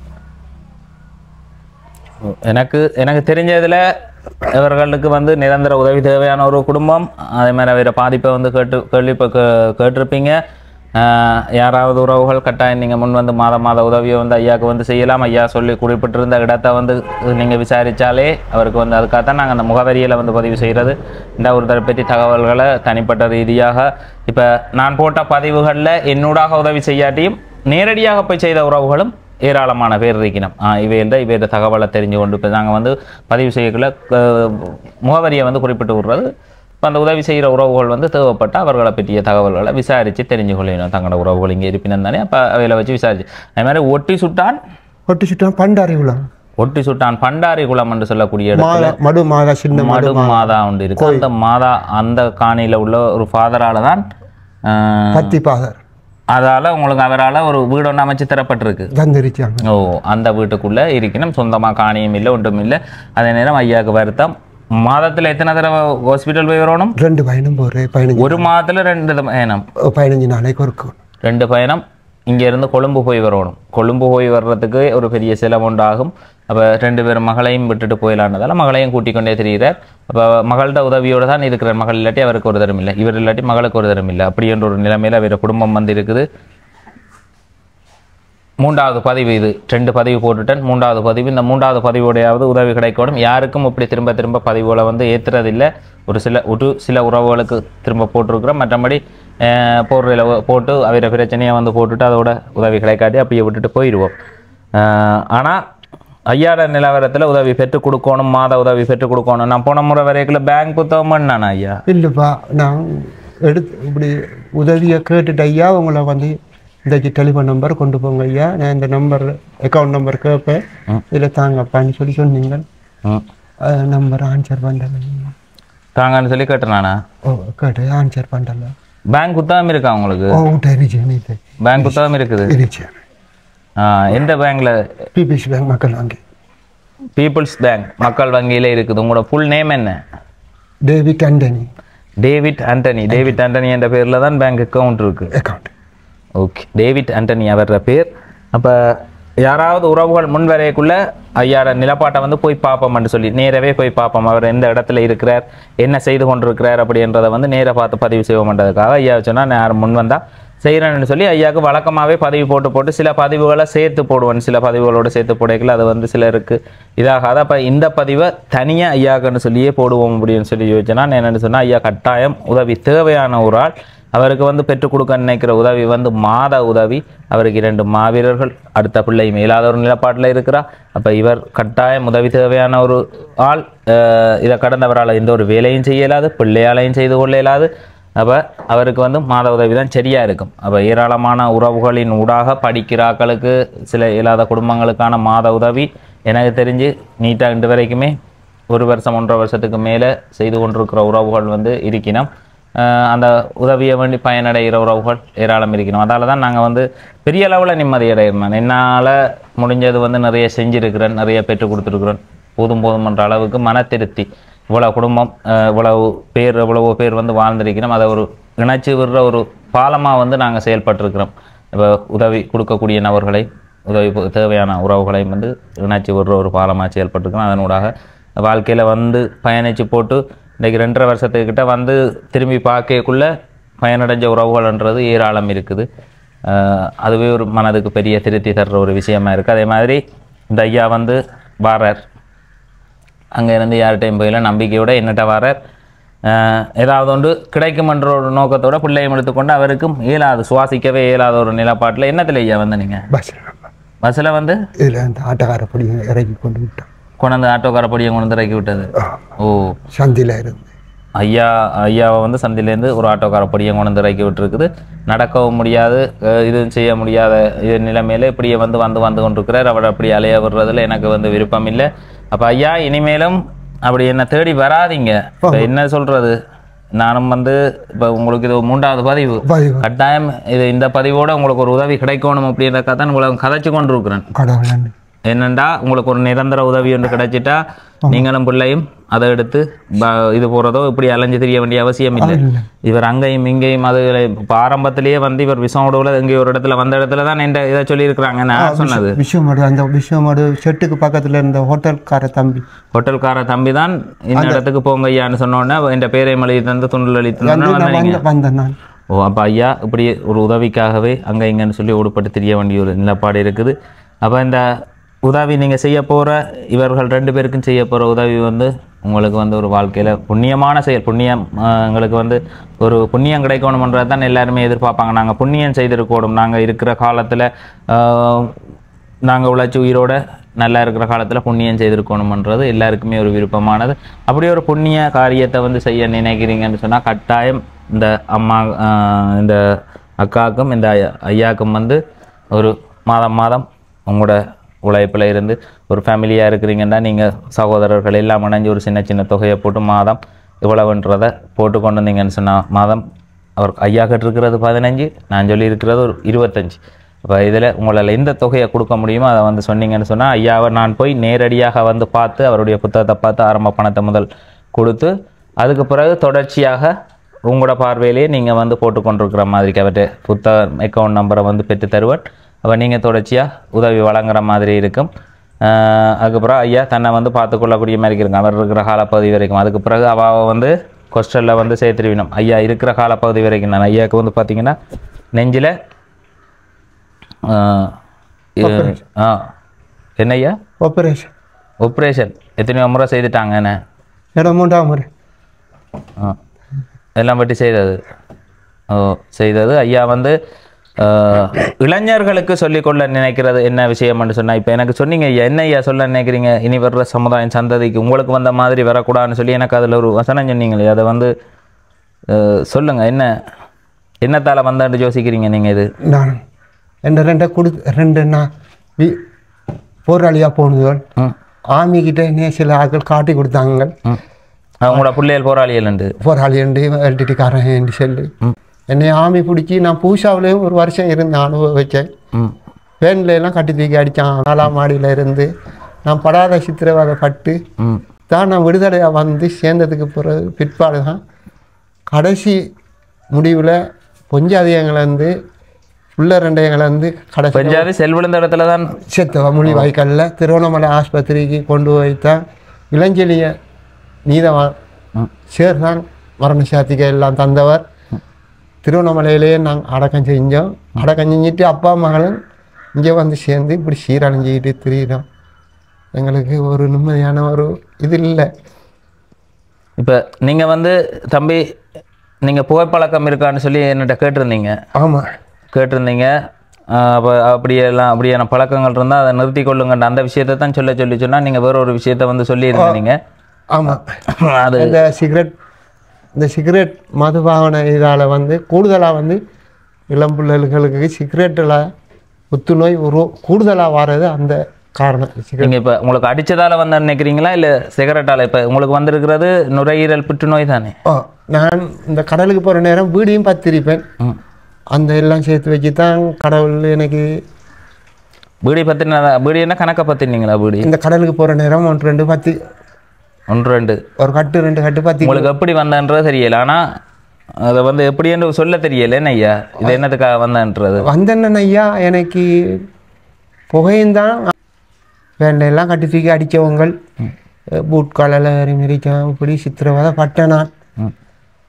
எனக்கு தெரிஞ்சதில் இவர்களுக்கு வந்து நிரந்தர உதவி தேவையான ஒரு குடும்பம். அதே மாதிரி அவர பாதிப்பை வந்து கேட்டிருப்பீங்க. யாராவது உறவுகள் கட்டாயம் நீங்கள் முன் வந்து மாத உதவியை வந்து ஐயாவுக்கு வந்து செய்யலாம். ஐயா சொல்லி குறிப்பிட்டிருந்த இடத்த வந்து நீங்கள் விசாரித்தாலே அவருக்கு வந்து அதுக்காகத்தான் நாங்கள் அந்த முகவரியில் வந்து பதிவு செய்கிறது. இந்த ஒரு பற்றி தகவல்களை தனிப்பட்ட ரீதியாக இப்போ நான் போட்ட பதிவுகளில் என்னூடாக உதவி செய்யாட்டியும் நேரடியாக போய் செய்த உறவுகளும் ஏராளமான பேர் இருக்கணும். இவையோட தகவலை தெரிஞ்சு கொண்டு இப்போ நாங்கள் வந்து பதிவு செய்யக்குள்ள முகவரியை வந்து குறிப்பிட்டு விடுறது. இப்போ அந்த உதவி செய்கிற உறவுகள் வந்து தேவைப்பட்ட அவர்களை பற்றிய தகவல்களை விசாரித்து தெரிஞ்சு கொள்ளணும். தங்களோட உறவுகள் இங்கே இருப்பினும் தானே அப்போ அவையில் வச்சு விசாரிச்சு. அதே மாதிரி ஒட்டி சுட்டான் பண்டாரிகுளம் ஒட்டி சுட்டான் பண்டாரிகுளம் என்று சொல்லக்கூடிய இடத்துல மடு மாதா உண்டு இருக்கு. அந்த மாதா அந்த காணியில் உள்ள ஒரு ஃபாதரால் தான் பத்தி ஃபாதர், அதால் உங்களுக்கு அவரால் ஒரு வீடு ஒன்று அமைச்சு தரப்பட்டிருக்கு. அந்த வீட்டுக்குள்ளே இருக்கணும். சொந்தமாக காணியும் இல்லை, ஒன்றும் இல்லை. அதே நேரம் ஐயாவுக்கு வருத்தம். மாதத்தில் எத்தனை தடவை ஹாஸ்பிட்டல் போய் வரணும்? 2 பயணம் போகிறேன். ஒரு மாதத்தில் 2 பயணம், 15 நாளைக்கு இருக்கும். 2 பயணம். இங்கேருந்து கொழும்பு போய் வரணும். கொழும்பு போய் வர்றதுக்கு ஒரு பெரிய செலவு உண்டாகும். அப்போ 2 பேரும் மகளையும் விட்டுட்டு போயிடலான்றதால மகளையும் கூட்டிக் கொண்டே தெரிகிறார். அப்போ மகள்கிட்ட உதவியோடு தான் இருக்கிறார். மகள் இல்லாட்டி அவருக்கு ஒரு தரம் இல்லை, இவர் இல்லாட்டி மகளுக்கு ஒரு தரம் இல்லை. அப்படி என்ற ஒரு நிலைமையில் அவர குடும்பம் வந்து இருக்குது. 3வது பதிவு இது. 2 பதிவு போட்டுட்டேன். 3வது பதிவு. இந்த 3வது பதிவோடையாவது உதவி கிடைக்கணும். யாருக்கும் இப்படி திரும்ப பதிவுகளை வந்து ஏற்றுறதில்லை. ஒரு சில உறவுகளுக்கு திரும்ப போட்டிருக்கிறோம். மற்றபடி போடுறதில் போட்டு அவர பிரச்சனையை வந்து போட்டுட்டு அதோட உதவி கிடைக்காட்டி அப்படியே விட்டுட்டு போயிடுவோம். ஆனால் ஐயாட நிலவரத்தில் உதவி பெற்றுக் கொடுக்கணும், மாத உதவி பெற்றுக் கொடுக்கணும். நான் போன முறை வரைக்குள்ள பேங்க் புத்தகம் பண்ணானா ஐயா? இல்லைப்பா, நான் இப்படி உதவியை கேட்டுட்டு ஐயா உங்களை வந்து இந்த டெலிஃபோன் நம்பர் கொண்டு போங்க ஐயா, நான் இந்த நம்பர் அக்கௌண்ட் நம்பர் கேட்பேன், இதில் தாங்கப்பான்னு சொன்னீங்க. நம்பர் ஆன்சர் பண்ணல தாங்கன்னு சொல்லி கேட்டேன். கேட்டு ஆன்சர் பண்ணல. பேங்க் புத்தகம் இருக்கா உங்களுக்கு? பேங்க் புத்தகம் இருக்குது. எந்த பேங்க்ல? பீப்புள்ஸ் பேங்க் மக்கள் வங்கி. பீப்புள்ஸ் பேங்க் மக்கள் வங்கியில இருக்குது. உங்களோட ஃபுல் நேம் என்ன? டேவிட் ஆண்டனி. டேவிட் ஆண்டனி என்ற பேரில் தான் பேங்க் அக்கௌண்ட் இருக்கு. ஓகே, டேவிட் ஆண்டனி அவர பேர். அப்போ யாராவது உறவுகள் முன்வரைக்குள்ள ஐயாட நிலப்பாட்டை வந்து போய் பார்ப்போம்னு சொல்லி நேரவே போய் பார்ப்போம். அவர் எந்த இடத்துல இருக்கிறார், என்ன செய்து கொண்டிருக்கிறார் அப்படின்றத வந்து நேராக பார்த்து பதிவு செய்வோம்ன்றதுக்காக ஐயா சொன்னால் நான் முன் வந்தால் செய்கிறேன்னு சொல்லி ஐயாவுக்கு வழக்கமாகவே பதிவு போட்டு சில பதிவுகளை சேர்த்து போடுவேன். சில பதிவுகளோடு சேர்த்து போடைக்கல அது வந்து சிலருக்கு இதாகாது. அப்போ இந்த பதிவை தனியாக ஐயாக்குன்னு சொல்லியே போடுவோம் அப்படின்னு சொல்லி யோசிச்சேன்னா என்னென்னு சொன்னால் ஐயா கட்டாயம் உதவி தேவையான ஒரு ஆள். அவருக்கு வந்து பெற்றுக் கொடுக்க நினைக்கிற உதவி வந்து மாத உதவி. அவருக்கு 2 மாவீரர்கள், அடுத்த பிள்ளை மேலாத ஒரு நிலப்பாட்டில் இருக்கிறார். அப்போ இவர் கட்டாயம் உதவி தேவையான ஒரு ஆள். இதை கடந்தவரால் எந்த ஒரு வேலையும் செய்ய இயலாது, பிள்ளையாலையும் செய்து கொள்ள இயலாது. அப்போ அவருக்கு வந்து மாத உதவி தான் சரியாக இருக்கும். அப்போ ஏராளமான உறவுகளின் ஊடாக படிக்கிறாக்களுக்கு, சில இயலாத குடும்பங்களுக்கான மாத உதவி எனக்கு தெரிஞ்சு நீட்டாக இன்று வரைக்குமே 1 வருஷம் 1.5 வருஷத்துக்கு மேலே செய்து கொண்டிருக்கிற உறவுகள் வந்து இருக்கணும். அந்த உதவியை வேண்டி பயனடைகிற உறவுகள் ஏராளம் இருக்கணும். அதால் தான் நாங்கள் வந்து பெரிய அளவில் நிம்மதி அடைகிறோம். என்னால் முடிஞ்சது வந்து நிறைய செஞ்சுருக்கிறேன், நிறைய பெற்றுக் கொடுத்துருக்குறேன். போதும் என்ற அளவுக்கு மன திருப்தி. இவ்வளோ குடும்பம், எவ்வளவோ பேர் வந்து வாழ்ந்திருக்கிறோம். அதை ஒரு இணைச்சி விடுற ஒரு பாலமாக வந்து நாங்கள் செயல்பட்டுருக்கிறோம். இப்போ உதவி கொடுக்கக்கூடிய நபர்களை, உதவி தேவையான உறவுகளையும் வந்து இணைச்சி விடுற ஒரு பாலமாக செயல்பட்டுருக்கிறோம். அதனூடாக வாழ்க்கையில் வந்து பயணித்து போட்டு இன்றைக்கி 2.5 வருஷத்துக்கிட்ட வந்து திரும்பி பார்க்கக்குள்ளே பயனடைஞ்ச உறவுகள்ன்றது ஏராளம் இருக்குது. அதுவே ஒரு மனதுக்கு பெரிய திருப்தி தர்ற ஒரு விஷயமா இருக்குது. அதே மாதிரி இந்த ஐயா வந்து வாரார், அங்கே இருந்து யார்கிட்டையும் போயில நம்பிக்கையோட என்னட்ட வாரார். ஏதாவது ஒன்று கிடைக்குமென்ற ஒரு நோக்கத்தோட பிள்ளையும் எடுத்துக்கொண்டு அவருக்கும் இயலாது, சுவாசிக்கவே இயலாத ஒரு நிலப்பாட்டில். என்னத்தில் ஐயா வந்து நீங்கள் பஸ்ஸில் வந்து இதில் அந்த ஆட்டோக்கார பொடியை இறக்கி கொண்டு விட்டோம். கொண்டு ஆட்டோக்கார பொடியை கொண்டு வந்து இறக்கி விட்டது. ஓ, சந்தியில் இருந்து ஐயாவை வந்து சந்திலேருந்து ஒரு ஆட்டோக்கார பொடியை கொண்டு வந்து இறக்கி விட்டுருக்குது. நடக்கவும் முடியாது, இதுவும் செய்ய முடியாத இது நிலைமையில இப்படியே வந்து கொண்டிருக்கிறார். அவர் அப்படி அலைய விடுறதுல எனக்கு வந்து விருப்பம் இல்லை. அப்போ ஐயா இனிமேலும் அப்படி என்ன தேடி வராதிங்க. இப்போ என்ன சொல்கிறது, நானும் வந்து இப்போ உங்களுக்கு இது 3வது பதிவு. கட்டாயம் இந்த பதிவோட உங்களுக்கு ஒரு உதவி கிடைக்கணும் அப்படின்றக்கா தான் உங்களை கதைச்சு கொண்டு இருக்கிறேன். என்னண்டா உங்களுக்கு ஒரு நிரந்தர உதவி ஒன்று கிடைச்சிட்டா நீங்களும் பிள்ளையும் அதை எடுத்து இது போகிறதோ இப்படி அலைஞ்சு தெரிய வேண்டிய அவசியம் இல்லை. இவர் அங்கேயும் இங்கேயும் அது இப்போ ஆரம்பத்திலேயே வந்து இவர் விஷமோட எங்கேயோ ஒரு இடத்துல வந்த இடத்துல தான் இதை சொல்லியிருக்கிறாங்க. நான் சொன்னது விஷயமாடு, அந்த விஷயமாடு செட்டுக்கு பக்கத்தில் இருந்த ஹோட்டல்கார தம்பி தான் இந்த இடத்துக்கு போங்க ஐயான்னு சொன்னோன்னே என் பேரை மொழி தந்து துண்டில் அளித்து வந்தேன் நான். ஓ, அப்போ ஐயா இப்படி ஒரு உதவிக்காகவே அங்கே இங்கேன்னு சொல்லி ஓடுபட்டு தெரிய வேண்டிய ஒரு நிலப்பாடு இருக்குது. அப்போ இந்த உதவி நீங்கள் செய்ய போகிற இவர்கள் 2 பேருக்கும் செய்ய போகிற உதவி வந்து உங்களுக்கு வந்து ஒரு வாழ்க்கையில் புண்ணியமான செயல். புண்ணியம் எங்களுக்கு வந்து ஒரு புண்ணியம் கிடைக்கணுமன்றது தான் எல்லாருமே எதிர்பார்ப்பாங்க. நாங்கள் புண்ணியம் செய்திருக்கணும், நாங்கள் இருக்கிற காலத்தில் நாங்கள் உழைச்சி உயிரோட நல்லா இருக்கிற காலத்தில் புண்ணியம் செய்திருக்கணுமன்றது எல்லாருக்குமே ஒரு விருப்பமானது. அப்படி ஒரு புண்ணிய காரியத்தை வந்து செய்ய நினைக்கிறீங்கன்னு சொன்னால் கட்டாயம் இந்த இந்த அக்காவுக்கும் இந்த ஐயாவுக்கும் வந்து ஒரு மாதம் உங்களோட உழைப்பில் இருந்து ஒரு ஃபேமிலியாக இருக்கிறீங்கன்னா நீங்கள் சகோதரர்கள் எல்லாம் இணைஞ்சு ஒரு சின்ன தொகையை போட்டு மாதம் இவ்வளவுன்றதை போட்டு கொண்டு வந்தீங்கன்னு சொன்னால் மாதம் அவர் ஐயா கட்டிருக்கிறது 15, நான் சொல்லியிருக்கிறது ஒரு 25. இப்போ இதில் உங்களால் எந்த தொகையை கொடுக்க முடியுமோ அதை வந்து சொன்னீங்கன்னு சொன்னால் ஐயாவை நான் போய் நேரடியாக வந்து பார்த்து அவருடைய புத்தகத்தை பார்த்து ஆரம்ப பணத்தை முதல் கொடுத்து அதுக்கு பிறகு தொடர்ச்சியாக உங்களோட பார்வையிலேயே நீங்கள் வந்து போட்டுக்கொண்டிருக்கிற மாதிரி அவர்கிட்ட புத்தக அக்கௌண்ட் நம்பரை வந்து பெற்று தருவேன். அப்போ நீங்கள் தொடர்ச்சியாக உதவி வழங்குற மாதிரி இருக்கும். அதுக்கப்புறம் ஐயா தன்னை வந்து பார்த்துக்கொள்ளக்கூடிய மாதிரி இருக்குங்க அவர் இருக்கிற காலப்பகுதி வரைக்கும். அதுக்கு பிறகு அவள் வந்து ஹாஸ்டலில் வந்து சேர்த்துருவினோம். ஐயா இருக்கிற காலப்பகுதி வரைக்கும் நான் ஐயாவுக்கு வந்து பார்த்தீங்கன்னா நெஞ்சில் என்ன ஐயா ஆப்ரேஷன் எத்தனையோ முறை செய்துட்டாங்கண்ணே? 3ஆம் முறை எல்லாம் பற்றி செய்தது ஐயா வந்து இளைஞர்களுக்கு சொல்லிக்கொள்ள நினைக்கிறது என்ன விஷயம்னு சொன்னால், இப்போ எனக்கு சொன்னீங்க ஐயா, என்ன ஐயா சொல்ல நினைக்கிறீங்க இனி வர்ற சமுதாயம் சந்ததிக்கு உங்களுக்கு வந்த மாதிரி வரக்கூடாதுன்னு சொல்லி எனக்கு அதில் ஒரு வசனம் சொன்னீங்களே, அதை வந்து சொல்லுங்கள். என்னத்தால் வந்தான்னு யோசிக்கிறீங்க நீங்கள்? இது நான் ரெண்டு நான் போராளியாக போனதுகள் ஆமிக்கிட்ட சில ஆட்கள் காட்டி கொடுத்தாங்க. அவங்களோட பிள்ளைகள் போராளி எல்டிடிக்காரன் சொல்லி என்னை ஆமி பிடிச்சி நான் பூஷாவிலேயும் ஒரு வருஷம் இருந்து அனுபவிச்சேன். வேன்லாம் கட்டி தூக்கி அடித்தான். 4ஆம் மாடியில் இருந்து நான் படாத சித்திரவதைப்பட்டு தான் நான் விடுதலையாக வந்து சேர்ந்ததுக்கு பிற்பாடு தான் கடைசி முடிவில் பொஞ்சாதியங்களை உள்ள 2 கடைசி செல்விழுந்த இடத்துல தான் செத்தவ மொழி வாய்க்காலில் திருவண்ணாமலை ஆஸ்பத்திரிக்கு கொண்டு வைத்தான். இளஞ்செழிய நீதவான் சேர்தான் மரண சாத்திகை எல்லாம் தந்தவர். திருவண்ணாமலையிலேயே நாங்கள் அடக்கம் செஞ்சோம். அடக்கம் செஞ்சுட்டு அப்பா மகளும் இங்கே வந்து சேர்ந்து இப்படி சீரழிஞ்சிக்கிட்டு திரியிறோம். எங்களுக்கு ஒரு நிம்மதியான ஒரு இது இல்லை. இப்போ நீங்கள் வந்து தம்பி நீங்கள் புகைப்பழக்கம் இருக்கான்னு சொல்லி என்னட்ட கேட்டிருந்தீங்க. ஆமாம் கேட்டிருந்தீங்க. அப்போ அப்படியான பழக்கங்கள் இருந்தால் அதை நிறுத்தி கொள்ளுங்கன்ற அந்த விஷயத்தை தான் சொல்லி சொன்னால் நீங்கள் வேற ஒரு விஷயத்த வந்து சொல்லியிருந்தீங்க. ஆமாம் அது இந்த சிகரெட் மதுபான இதால் வந்து கூடுதலாக வந்து இளம்பிள்ளைகளுக்கு சிகரெட்டில் புத்துநோய் கூடுதலாக வர்றது அந்த காரணம். நீங்கள் இப்போ உங்களுக்கு அடித்ததால் வந்து நினைக்கிறீங்களா இல்லை சிகரெட்டால்? இப்போ உங்களுக்கு வந்திருக்கிறது நுரையீரல் புற்றுநோய் தானே? நான் இந்த கடலுக்கு போகிற நேரம் வீடியும் பத்திருப்பேன். அந்த எல்லாம் சேர்த்து வச்சு தான் கடவுள் எனக்கு பீடி பீடி என்ன கணக்கை பற்றினீங்களா? பீடி இந்த கடலுக்கு போகிற நேரம் 1-2 பத்தி 1-2 ஒரு கட்டு 2 கட்டு பற்றி உங்களுக்கு எப்படி வந்தன்றது தெரியல. ஆனால் அதை வந்து எப்படின்னு சொல்ல தெரியல. என்ன ஐயா இது என்னத்துக்காக வந்தன்றது? வந்தேன்னு ஐயா எனக்கு புகையும் தான் வேண்டையெல்லாம் கட்டி தூக்கி அடித்தவங்கள் பூட்காலில் மிரிக்கான் இப்படி சித்திரவதை பட்டேன் நான்.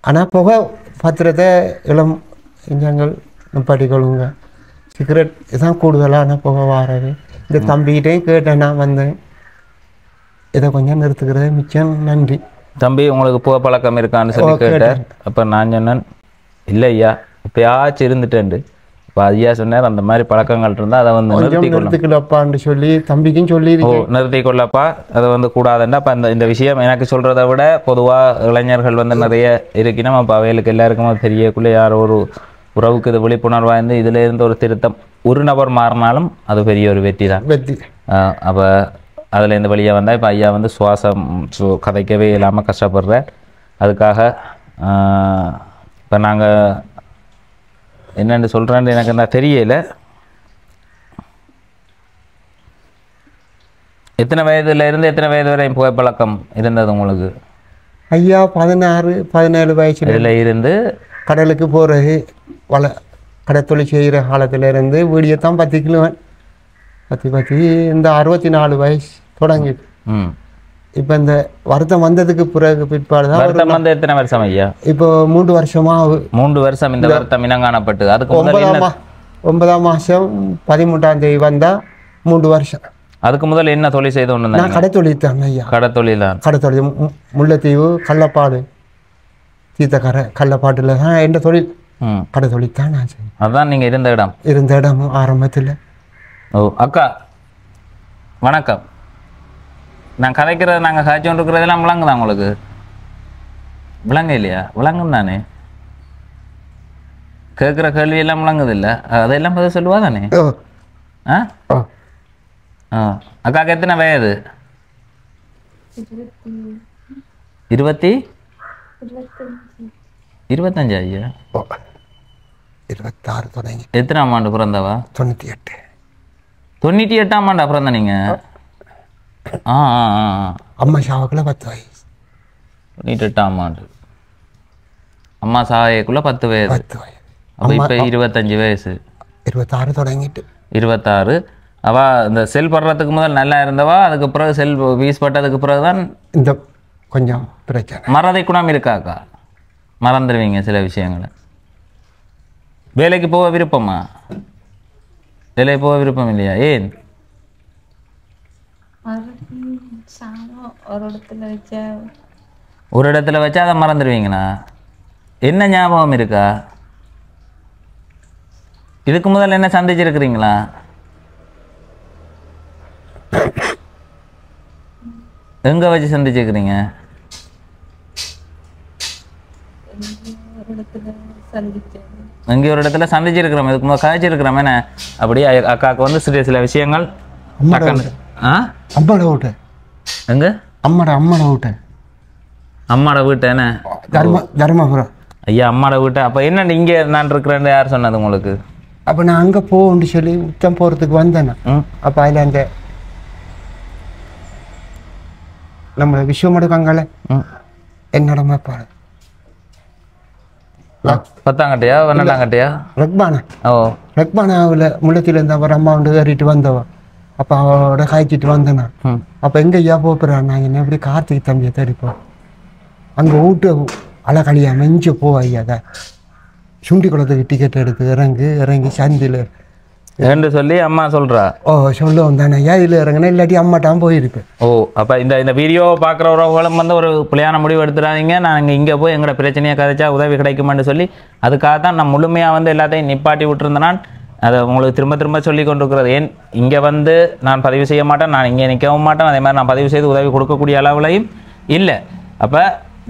ஆனால் புகை பத்திரத்தை இளம் இஞ்சங்கள் படிக்கொள்ளுங்க. சிகரெட் இதுதான் கூடுதலான புகை வாரது. இந்த தம்பிகிட்டையும் கேட்டேன், நான் வந்தேன், இதை கொஞ்சம் நிறுத்துக்கிறது மிச்சம். நன்றி தம்பி. உங்களுக்கு புகை பழக்கம் இருக்கான்னு சொல்லி கேட்டேன். அப்போ நான் சொன்னேன், இல்லை ஐயா இப்போயாச்சும் இருந்துட்டேன். இப்போ ஐயா சொன்னார், அந்த மாதிரி பழக்கங்கள் இருந்தால் அதை வந்து நிறுத்திக்கொள்ளப்பான்னு சொல்லி தம்பிக்கும் சொல்லி நிறுத்திக்கொள்ளப்பா, அதை வந்து கூடாதுன்னா. அப்போ இந்த விஷயம் எனக்கு சொல்கிறத விட பொதுவாக இளைஞர்கள் வந்து நிறைய இருக்கணும். அப்போ அவைகளுக்கு எல்லாருக்கும் அது தெரியக்குள்ளே யாரோ ஒரு உறவுக்கு இது விழிப்புணர்வாக இருந்து இதில் இருந்து ஒரு திருத்தம் ஒரு நபர் மாறினாலும் அது பெரிய ஒரு வெற்றி தான். அப்போ அதில் இந்த வழியாக வந்தால் இப்போ ஐயா வந்து சுவாசம் கதைக்கவே இல்லாமல் கஷ்டப்படுற. அதுக்காக இப்போ நாங்கள் என்னென்னு சொல்கிறேன்னு எனக்கு என்ன தெரியல. எத்தனை வயதுலேருந்து எத்தனை வயது வரை புகைப்பழக்கம் இருந்தது உங்களுக்கு? ஐயா 16-17 வயசுல இருந்து கடலுக்கு போகிறது கடத்தொழில் செய்கிற காலத்திலேருந்து வீடியோ தான் 10 கிலோவேன். 10 இந்த 64 வயசு தொடங்கிது. இப்போ இந்த வருத்தம் வந்ததுக்கு பிற்பாடு தான். வருத்தம் வந்து எத்தனை வருஷம் ஐயா? இப்போ 3 வருஷமாக. 3 வருஷம் இந்த வருத்தம் இனங்காணப்பட்டு. அதுக்கு 9ஆம் மாதம் 13ஆம் தேதி வந்தால் 3 வருஷம். அதுக்கு முதல்ல என்ன தொழில் செய்து ஒன்று? நான் கடத்தொழில் தான் ஐயா. கடத்தொழில் தான். கடத்தொழில் முல்லைத்தீவு கள்ளப்பாடு தீர்த்தக்கரை கள்ளப்பாட்டில் தான் எந்த தொழில். கடத்தொழில் தான் நான் செய்வேன். அதுதான் நீங்கள் இருந்த இடம் ஆரம்பத்தில். ஓ அக்கா வணக்கம். நான் கதைக்கிறது நாங்கள் காய்ச்சி கொண்டு இருக்கிறதெல்லாம் விளங்குதான் உங்களுக்கு? விளங்க இல்லையா? விளங்கும் தானே. கேட்குற கேள்வியெல்லாம் விளங்குது இல்லை? அதெல்லாம் பதில் சொல்லுவா தானே? அக்காவுக்கு எத்தனை வயது? 25 ஐயா. 26 தொடங்கி. எத்தனாம் ஆண்டு பிறந்தவா? 98. 98ஆம் ஆண்டா பிறந்த நீங்க? அம்மா சாவக்குள்ள 10 வயசு. 98ஆம் ஆண்டு அம்மா சாவைக்குள்ள 10 வயது. அப்போ இப்போ 25 வயசு. 26 தொடங்கிட்டு. 26. அவள் இந்த செல் படுறதுக்கு முதல் நல்லா இருந்தவா, அதுக்கு பிறகு செல் வீஸ் பட்டதுக்கு பிறகு தான் இந்த கொஞ்சம் பிரச்சனை. மறதை குணம் இருக்காக்கா? மறந்துடுவீங்க சில விஷயங்களை. வேலைக்கு போக விருப்பமா? வேலைக்கு போக விருப்பம் இல்லையா? ஏன்? ஒரு இடத்துல வச்சா அதை மறந்துடுவீங்களா? என்ன ஞாபகம் இருக்கா? இதுக்கு முதல்ல என்ன சந்திச்சிருக்கிறீங்களா? எங்க வச்சு சந்திச்சிருக்கிறீங்க? எங்கே ஒரு இடத்துல சந்திச்சிருக்கிறோம். இதுக்கு முதல் கதைச்சிருக்கிறோம். என்ன அப்படி அக்காவுக்கு வந்து சில விஷயங்கள். அம்மாட வீட்டை எங்க? அம்மாட வீட்டை. அம்மாட வீட்டை என்ன? தர்மபுரம் ஐயா. அம்மாட வீட்டை. அப்போ என்ன இங்கே நான் இருக்கிறேன்னு யார் சொன்னது உங்களுக்கு? அப்போ நான் அங்கே போகணுன்னு சொல்லி உச்சம் போகிறதுக்கு வந்தேன். அப்போ அதில் அந்த நம்ம விஷயம் எடுக்காங்கல்ல, என்னோட மேப்பாடு 10ஆங்கட்டையா 12ஆங்கட்டையா ரக்பானா. ஓ ரக்பானாவில் முள்ளத்தில் இருந்த அவர் அம்மா வந்து ஏறிட்டு வந்தவா. அப்போ அவளோட காய்ச்சிட்டு வந்தேன் நான். அப்போ எங்கே ஐயா போகிறான்? நான் என்ன எப்படி கார்த்திக் தம்பியை தேடிப்போம். அங்கே வீட்டு அழகழியா மெஞ்சு போ ஐயா. சுண்டி குளத்துக்கு டிக்கெட் எடுத்து இறங்கி சந்தியில் என்று சொல்லி அம்மா சொல்கிறா. ஓ சொல்லுவோம் தானே ஐயா, இதில் இறங்கினா இல்லாட்டி அம்மாட்டான் போயிருப்பேன். ஓ அப்போ இந்த வீடியோவை பார்க்குற உறவுகளும் வந்து ஒரு பிள்ளையான முடிவு எடுத்துடாதீங்க. நாங்கள் இங்கே போய் எங்களோட பிரச்சனையை கதைச்சா உதவி கிடைக்குமான்னு சொல்லி அதுக்காக தான் நான் முழுமையாக வந்து எல்லாத்தையும் நிப்பாட்டி விட்டுருந்தேன். அதை உங்களுக்கு திரும்ப திரும்ப சொல்லி கொண்டிருக்கிறது. ஏன் இங்கே வந்து நான் பதிவு செய்ய மாட்டேன், நான் இங்கே நிற்கவும் மாட்டேன், அதே மாதிரி நான் பதிவு செய்து உதவி கொடுக்கக்கூடிய அளவுலையும் இல்லை. அப்போ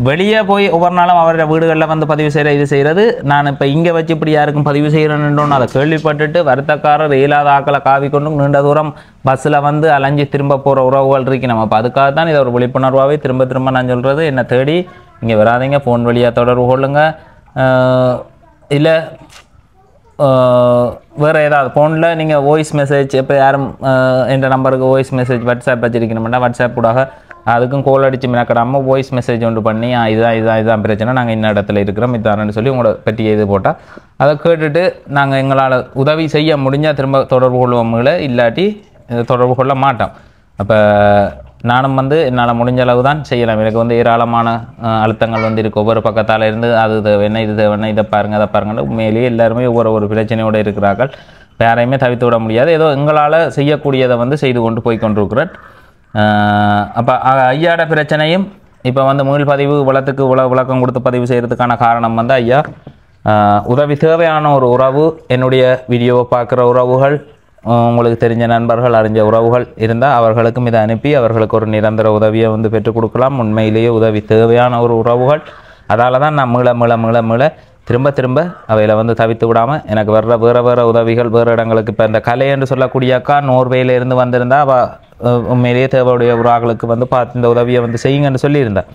வெளியே போய் ஒவ்வொரு நாளும் அவரோட வீடுகளில் வந்து பதிவு செய்கிற இது செய்கிறது, நான் இப்போ இங்கே வச்சு இப்படி யாருக்கும் பதிவு செய்கிறேன்னு அதை கேள்விப்பட்டுட்டு வருத்தக்காரர் இயலாத ஆக்களை காவி கொண்டும் நீண்ட தூரம் பஸ்ஸில் வந்து அலைஞ்சி திரும்ப போகிற உறவுகள் இருக்கு. நம்ம அப்போ அதுக்காக தான் இதை ஒரு விழிப்புணர்வாகவே திரும்ப திரும்ப நான் சொல்கிறது. என்னை தேடி இங்கே வராதிங்க, ஃபோன் வழியாக தொடர்பு கொள்ளுங்க. இல்லை வேறு ஏதாவது ஃபோனில் நீங்கள் வாய்ஸ் மெசேஜ் இப்போ யாரும் என்ற நம்பருக்கு வாய்ஸ் மெசேஜ் வாட்ஸ்அப் வச்சுருக்கணும்னா வாட்ஸ்அப் கூட அதுக்கும் கோல் அடித்து மினக்கடாமல் வாய்ஸ் மெசேஜ் ஒன்று பண்ணி இதுதான் பிரச்சனை, நாங்கள் இந்த இடத்துல இருக்கிறோம் இதானு சொல்லி உங்களோட பற்றிய இது போட்டால் அதை கேட்டுட்டு நாங்கள் எங்களால் உதவி செய்ய முடிஞ்சால் திரும்ப தொடர்பு கொள்வோம்ல, இல்லாட்டி தொடர்பு கொள்ள மாட்டோம். அப்போ நானும் வந்து என்னால் முடிஞ்ச அளவு தான் செய்யலாம். எனக்கு வந்து ஏராளமான அழுத்தங்கள் வந்து இருக்குது. ஒவ்வொரு பக்கத்தால் இருந்து அது தேவைன்னா இது தேவைன்னா இதை பாருங்கள் அதை பாருங்கள். உண்மையிலேயே எல்லாருமே ஒவ்வொரு பிரச்சனையோடு இருக்கிறார்கள். யாரையுமே தவிர்த்து விட முடியாது. ஏதோ எங்களால் செய்யக்கூடியதை வந்து செய்து கொண்டு போய் கொண்டிருக்கிறேன். அப்போ ஐயாட பிரச்சனையும் இப்போ வந்து மீள்பதிவு வளத்துக்கு விளக்கம் கொடுத்து பதிவு செய்கிறதுக்கான காரணம் வந்து ஐயா உதவி தேவையான ஒரு உறவு, என்னுடைய வீடியோவை பார்க்குற உறவுகள், உங்களுக்கு தெரிஞ்ச நண்பர்கள் அறிஞ்ச உறவுகள் இருந்தால் அவர்களுக்கும் இதை அனுப்பி அவர்களுக்கு ஒரு நிரந்தர உதவியை வந்து பெற்றுக் கொடுக்கலாம். உண்மையிலேயே உதவி தேவையான ஒரு உறவுகள். அதால் தான் நான் மீள திரும்ப திரும்ப அவையில் வந்து தவித்து விடாமல் எனக்கு வேறு உதவிகள் வேறு இடங்களுக்கு இப்போ இந்த கலை என்று சொல்லக்கூடிய அக்கா நோர்வேயிலேருந்து வந்திருந்தால் அவள் உண்மையிலேயே தேவையுடைய உறவுகளுக்கு வந்து பார்த்து இந்த உதவியை வந்து செய்யுங்கன்னு சொல்லியிருந்தேன்.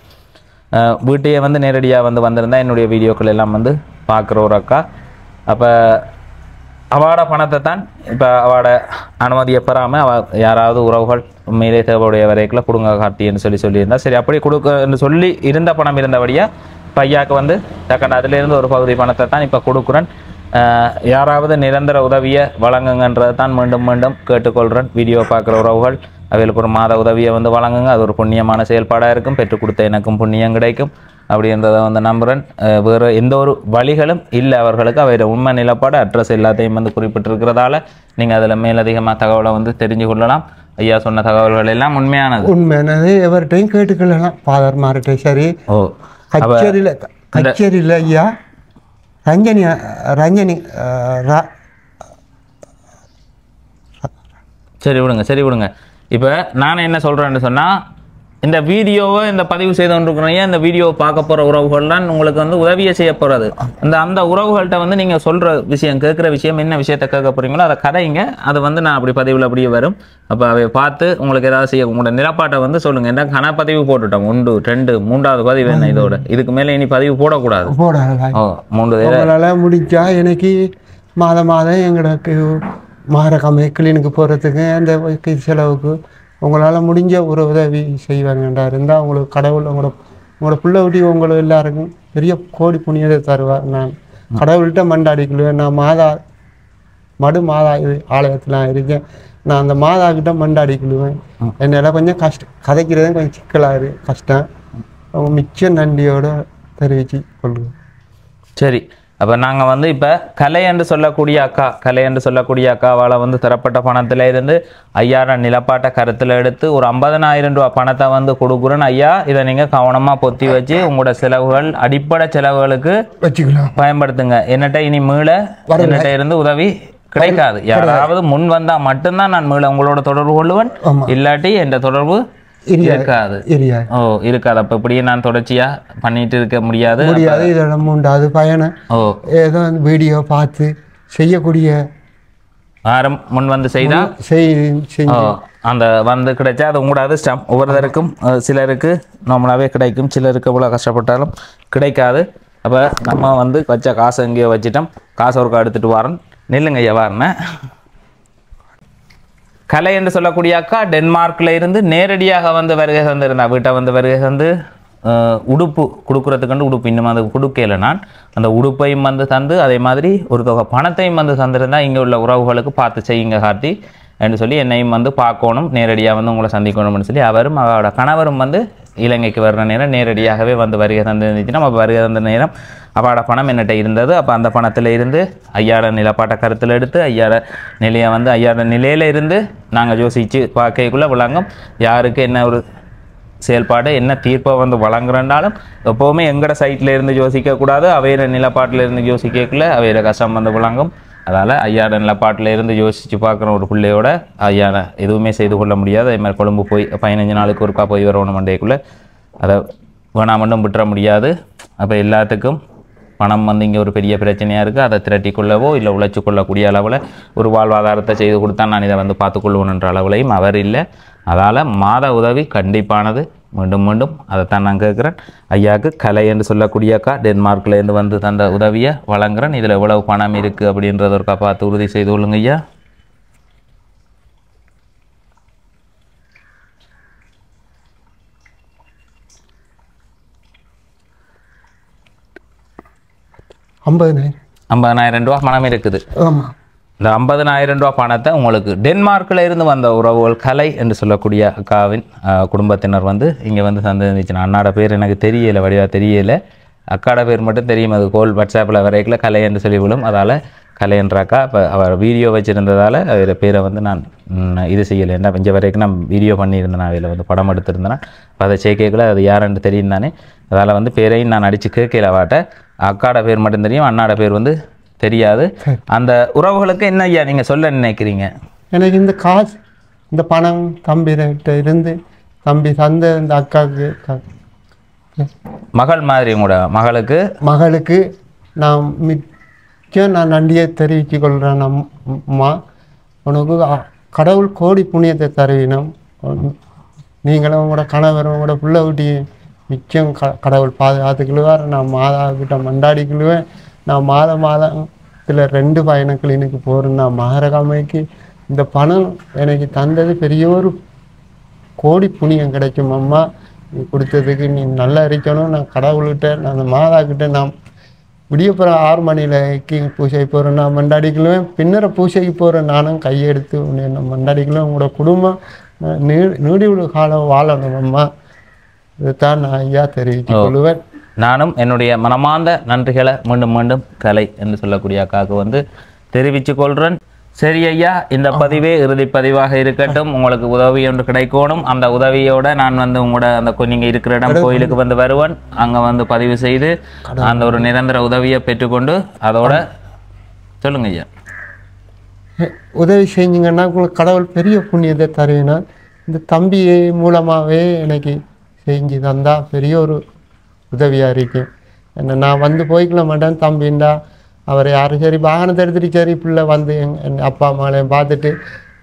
வீட்டையே வந்து நேரடியாக வந்து வந்திருந்தா என்னுடைய வீடியோக்கள் எல்லாம் வந்து பார்க்குற ஒரு அக்கா. அப்போ அவளோட பணத்தை தான் இப்போ அவளோட அனுமதியை பெறாமல் அவள் யாராவது உறவுகள் உண்மையிலே தேவையுடைய வரைக்குள்ள கொடுங்க காட்டின்னு சொல்லியிருந்தா சரி அப்படி கொடுக்கன்னு சொல்லி இருந்த பணம் இருந்தபடியாக பையாவுக்கு வந்து டக்குன்னு அதிலேருந்து ஒரு பகுதி பணத்தை தான் இப்போ கொடுக்குறேன். யாராவது நிரந்தர உதவியை வழங்குங்கன்றதை தான் மீண்டும் கேட்டுக்கொள்கிறேன். வீடியோ பார்க்குற உறவுகள் அவைகளுக்கு ஒரு மாத உதவியை வந்து வழங்குங்க. அது ஒரு புண்ணியமான செயல்பாடாக இருக்கும். பெற்றுக் கொடுத்த எனக்கும் புண்ணியம் கிடைக்கும் அப்படின்றத வந்து நம்புகிறேன். வேறு எந்த ஒரு வழிகளும் இல்லை அவர்களுக்கு. அவையோட உண்மை நிலப்பாடு அட்ரஸ் எல்லாத்தையும் வந்து குறிப்பிட்டிருக்கிறதால நீங்கள் அதில் மேலதிகமாக தகவலை வந்து தெரிஞ்சு கொள்ளலாம். ஐயா சொன்ன தகவல்கள் எல்லாம் உண்மையானது எவர்கிட்டையும் கேட்டுக்கொள்ளலாம். ஃபாதர் மார்கிட்ட சரி. ஓ கச்சேரியில் ஐயா ரஞ்சனி சரி விடுங்க. இப்போ நான் என்ன சொல்கிறேன்னு சொன்னால் இந்த வீடியோவை இந்த பதிவு செய்து கொண்டிருக்கிறீங்க, இந்த வீடியோவை பார்க்க போகிற உறவுகள் தான் உங்களுக்கு வந்து உதவியை செய்ய போகிறது. அந்த உறவுகள்கிட்ட வந்து நீங்கள் சொல்கிற விஷயம் கேட்குற விஷயம் என்ன விஷயத்தை கேட்க போகிறீங்களோ அதை கதைங்க. அது வந்து நான் அப்படி பதிவில் அப்படியே வரும். அப்போ அவை பார்த்து உங்களுக்கு ஏதாவது செய்ய உங்களோட நிலப்பாட்டை வந்து சொல்லுங்கள். என்ன கனப்பதிவு போட்டுட்டோம் 1 2 3வது பதிவு என்ன இதோட இதுக்கு மேலே இனி பதிவு போடக்கூடாது. 3 முடிஞ்சா எனக்கு மாதம் எங்களுக்கு மாரகாமை கிளினிக்கு போகிறதுக்கு அந்த செலவுக்கு உங்களால் முடிஞ்ச ஒரு உதவி செய்வாங்கண்டா இருந்தால் உங்களுக்கு கடவுள் உங்களோட பிள்ளை ஊட்டி உங்களுக்கு எல்லாருக்கும் பெரிய கோடி புண்ணியத்தை தருவார். நான் கடவுள்கிட்ட மண்டாடிக்குள்வேன். நான் மாதா ஆலயத்தில் இருக்கேன். நான் அந்த மாதாக்கிட்ட மண்டாடிக்குள்வேன். என்னால் கொஞ்சம் கதைக்கிறது கொஞ்சம் சிக்கலாக கஷ்டம். மிச்ச நன்றியோடு தெரிவித்து கொள்ளுவேன். சரி, அப்போ நாங்கள் வந்து இப்போ கலை என்று சொல்லக்கூடிய அக்காவால் வந்து தரப்பட்ட பணத்தில் இருந்து 5000 நிலப்பாட்டை கருத்தில் எடுத்து ஒரு 50,000 ரூபா பணத்தை வந்து கொடுக்குறேன்னு ஐயா. இதை நீங்கள் கவனமாக பொத்தி வச்சு உங்களோட செலவுகள் அடிப்படை செலவுகளுக்கு வச்சுக்கலாம், பயன்படுத்துங்க. என்னட்ட இனி என்னட்ட இருந்து உதவி கிடைக்காது. யாராவது முன் வந்தால் மட்டும்தான் நான் உங்களோட தொடர்பு கொள்ளுவேன். இல்லாட்டி என்ற தொடர்பு இருக்காது. இருக்காது. அப்ப இப்படியே நான் தொடர்ச்சியா பண்ணிட்டு இருக்க முடியாது. இதோட 3வது பயணம் ஏதோ வீடியோ பார்த்து செய்யக்கூடிய யாரும் முன் வந்து செய்தா அந்த வந்து கிடைச்சா அது உங்களோட அதிர்ஷ்டம். ஒவ்வொருத்தருக்கும் சிலருக்கு நார்மலாகவே கிடைக்கும், சிலருக்கு எவ்வளோ கஷ்டப்பட்டாலும் கிடைக்காது. அப்போ நம்ம வந்து வச்ச காசை எங்கேயோ வச்சிட்டோம். காசை ஒருக்கா எடுத்துட்டு வரேன். நில்லுங்க ஐயா வாரேன். கலை என்று சொல்லக்கூடிய அக்கா டென்மார்க்கில் இருந்து நேரடியாக வந்து வருகை தந்திருந்தா. வீட்டை வந்து வருகை தந்து உடுப்பு கொடுக்குறதுக்கு உடுப்பு இன்னும் அது கொடுக்கல. நான் அந்த உடுப்பையும் வந்து தந்து அதே மாதிரி ஒரு தொகை பணத்தையும் வந்து தந்திருந்தா இங்கே உள்ள உறவுகளுக்கு பார்த்து செய்யுங்க கார்த்தி என்று சொல்லி என்னையும் வந்து பார்க்கணும், நேரடியாக வந்து உங்களை சந்திக்கணும்னு சொல்லி அவரும் அவரோட கணவரும் வந்து இலங்கைக்கு வர்ற நேரம் நேரடியாகவே வந்து வருகை தந்துருந்துச்சுன்னா நம்ம வருகை தந்த நேரம் அப்பாட பணம் என்னட்ட இருந்தது. அப்போ அந்த பணத்தில் இருந்து ஐயாட நிலப்பாட்டை கருத்தில் எடுத்து ஐயாட நிலையை வந்து ஐயாட நிலையில் இருந்து நாங்கள் யோசித்து பார்க்கக்குள்ளே விளங்கும் யாருக்கு என்ன ஒரு செயல்பாடு என்ன தீர்ப்பை வந்து வழங்குறனாலும் எப்போவுமே எங்கட சைட்டில் இருந்து யோசிக்கக்கூடாது, அவையிற நிலப்பாட்டில் இருந்து யோசிக்கக்குள்ள அவையிற கஷ்டம் வந்து விளங்கும். அதால் ஐயாட நிலப்பாட்டில் இருந்து யோசித்து பார்க்குற ஒரு பிள்ளையோட ஐயாட எதுவுமே செய்து கொள்ள முடியாது. அதே மாதிரி கொழும்பு போய் 15 நாளுக்கு ஒருக்கா போய் வரணும் மண்டைக்குள்ளே அதை வேணாமண்டும் விட்டுற முடியாது. அப்போ எல்லாத்துக்கும் பணம் வந்து இங்கே ஒரு பெரிய பிரச்சனையாக இருக்குது. அதை திரட்டி கொள்ளவோ இல்லை உழைச்சி கொள்ளக்கூடிய அளவில் ஒரு வாழ்வாதாரத்தை செய்து கொடுத்தா நான் இதை வந்து பார்த்துக்கொள்வேன்ற அளவுலையும் அவர் இல்லை. அதால் மாத உதவி கண்டிப்பானது. மீண்டும் மீண்டும் அதைத்தான் நான் கேட்குறேன். ஐயாவுக்கு கலை என்று சொல்லக்கூடிய அக்கா டென்மார்க்லேருந்து வந்து தந்த உதவியை வழங்குறேன். இதில் எவ்வளவு பணம் இருக்குது அப்படின்றத ஒருக்கா பார்த்து உறுதி செய்து கொள்ளுங்க ஐயா. $50,000 பணம் இருக்குது. இந்த $50,000 பணத்தை உங்களுக்கு டென்மார்க்கில் இருந்து வந்த உறவுகள் கலை என்று சொல்லக்கூடிய அக்காவின் குடும்பத்தினர் வந்து இங்கே வந்து தந்துருந்துச்சு. அண்ணாட பேர் எனக்கு தெரியலை, வடிவாக தெரியலை. அக்காட பேர் மட்டும் தெரியும். அது கோல் வாட்ஸ்அப்பில் வரைக்கல கலை என்று சொல்லி விழும். அதால் கலை என்ற அக்கா இப்போ அவர் வீடியோ வச்சுருந்ததால் அதில் பேரை வந்து நான் இது செய்யலை. என்ன கொஞ்சம் வரைக்கும் நான் வீடியோ பண்ணியிருந்தேன், அதில் வந்து படம் எடுத்திருந்தேன். இப்போ அதை சேர்க்கல அது யாருன்னு தெரியும் தானே. அதால் வந்து பேரையும் நான் அடித்து கேட்கல வாட்ட. அக்காட பேர் மட்டும் தெரியும், அண்ணாட பேர் வந்து தெரியாது. அந்த உறவுகளுக்கு என்ன ஐயா நீங்கள் சொல்ல நினைக்கிறீங்க? எனக்கு இந்த காசு இந்த பணம் தம்பிகிட்ட இருந்து தம்பி தந்த இந்த அக்காவுக்கு மகள் மாதிரி கூட மகளுக்கு நான் நன்றியை தெரிவித்து கொள்கிறேன். அம்மா உனக்கு கடவுள் கோடி புண்ணியத்தை தருவினோம். நீங்களும் உங்களோட கணவரும் உங்களோட பிள்ளை ஊட்டி மிச்சம் கடவுள் பாதுகாத்துக்குள்ளுவார். நான் மாதாக்கிட்ட மண்டாடிக்குள்ளுவேன். நான் மாதத்தில் 2 பயண கிளினிக்கு போகிறேன். நான் மகரகாமைக்கு இந்த பணம் எனக்கு தந்தது பெரிய ஒரு கோடி புண்ணியம் கிடைக்கும். அம்மா நீ கொடுத்ததுக்கு நீ நல்லா இருக்கணும். நான் கடவுள்கிட்ட நான் அந்த மாதாக்கிட்ட நான் விடியப்புறம் 6 மணிக்கு பூஜைக்கு போகிறேன். நான் மண்டாடிக்குள்ளுவேன். பின்னர பூஜைக்கு போகிறேன். நானும் கையெடுத்து நான் மண்டாடிக்குள்ளுவேன். உங்களோட குடும்பம் நீடிவுள்ள காலம் வாழணும் அம்மா. இதுதான் நான் ஐயா தெரிவித்துக் கொள்வேன். நானும் என்னுடைய மனமார்ந்த நன்றிகளை மீண்டும் மீண்டும் கலை என்று சொல்லக்கூடிய அக்காவுக்கு வந்து தெரிவித்துக் கொள்கிறேன். சரி ஐயா, இந்த பதிவே இறுதி பதிவாக இருக்கட்டும். உங்களுக்கு உதவி ஒன்று கிடைக்கணும். அந்த உதவியோட நான் வந்து உங்களோட அந்த நீங்கள் இருக்கிற இடம் கோயிலுக்கு வந்து வருவேன். அங்கே வந்து பதிவு செய்து அந்த ஒரு நிரந்தர உதவியை பெற்றுக்கொண்டு அதோட சொல்லுங்க ஐயா. உதவி செஞ்சீங்கன்னா உங்களுக்கு கடவுள் பெரிய புண்ணியத்தை தருவினா. இந்த தம்பி மூலமாகவே எனக்கு செஞ்சு தந்தா பெரிய ஒரு உதவியாக இருக்கும். என்ன நான் வந்து போய்க்கல மாட்டேன். தம்பிண்டா அவர் யாரும் சரி வாகனத்தை எடுத்துகிட்டு சரி பிள்ளை வந்து என் அப்பா அம்மாவையும் பார்த்துட்டு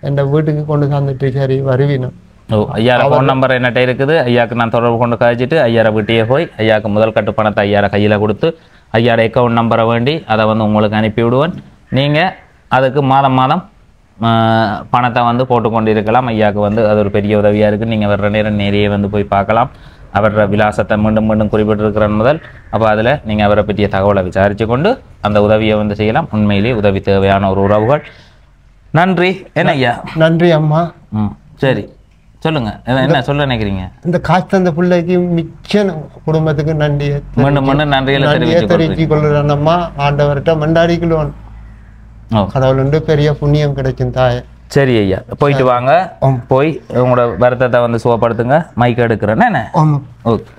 என் வீட்டுக்கு கொண்டு தந்துட்டு சரி வருவினோம். ஐயார ஃபோன் நம்பர் என்னட்ட இருக்குது. ஐயாவுக்கு நான் தொடர்பு கொண்டு கழிச்சிட்டு ஐயாரை வீட்டையே போய் ஐயாவுக்கு முதல் கட்டு பணத்தை ஐயாரை கையில் கொடுத்து ஐயார அக்கௌண்ட் நம்பரை வேண்டி அதை வந்து உங்களுக்கு அனுப்பி விடுவேன். நீங்கள் அதுக்கு மாதம் பணத்தை வந்து போட்டுக்கொண்டு இருக்கலாம். ஐயாவுக்கு வந்து அது ஒரு பெரிய உதவியாக இருக்குது. நீங்கள் வர்ற நேரம் நேரையே வந்து போய் பார்க்கலாம். அவரோட விலாசத்தை மீண்டும் குறிப்பிட்டிருக்கிறார் முதல். அப்போ அதில் நீங்கள் அவரை பற்றிய தகவலை விசாரித்து கொண்டு அந்த உதவியை வந்து செய்யலாம். உண்மையிலேயே உதவி தேவையான ஒரு உறவுகள். நன்றி. என்ன ஐயா? நன்றி அம்மா. சரி சொல்லுங்க, என்ன சொல்ல நினைக்கிறீங்க? இந்த காசு தந்த பிள்ளைக்கு மிச்ச குடும்பத்துக்கு நன்றியை மீண்டும் நன்றிகளை தெரிவித்துக் கொள்கிறேன் அம்மா. ஆண்டவர்கிட்ட மண்டாடிக்குள்ளுவான். கடவுள் உண்டு பெரிய புண்ணியம் கிடைக்கும் தாயே. சரி ஐயா, போயிட்டு வாங்க. போய் உங்களோட வருத்தத்தை வந்து சுகப்படுத்துங்க. மைக் எடுக்கிறேன்னு என்ன? ஓகே.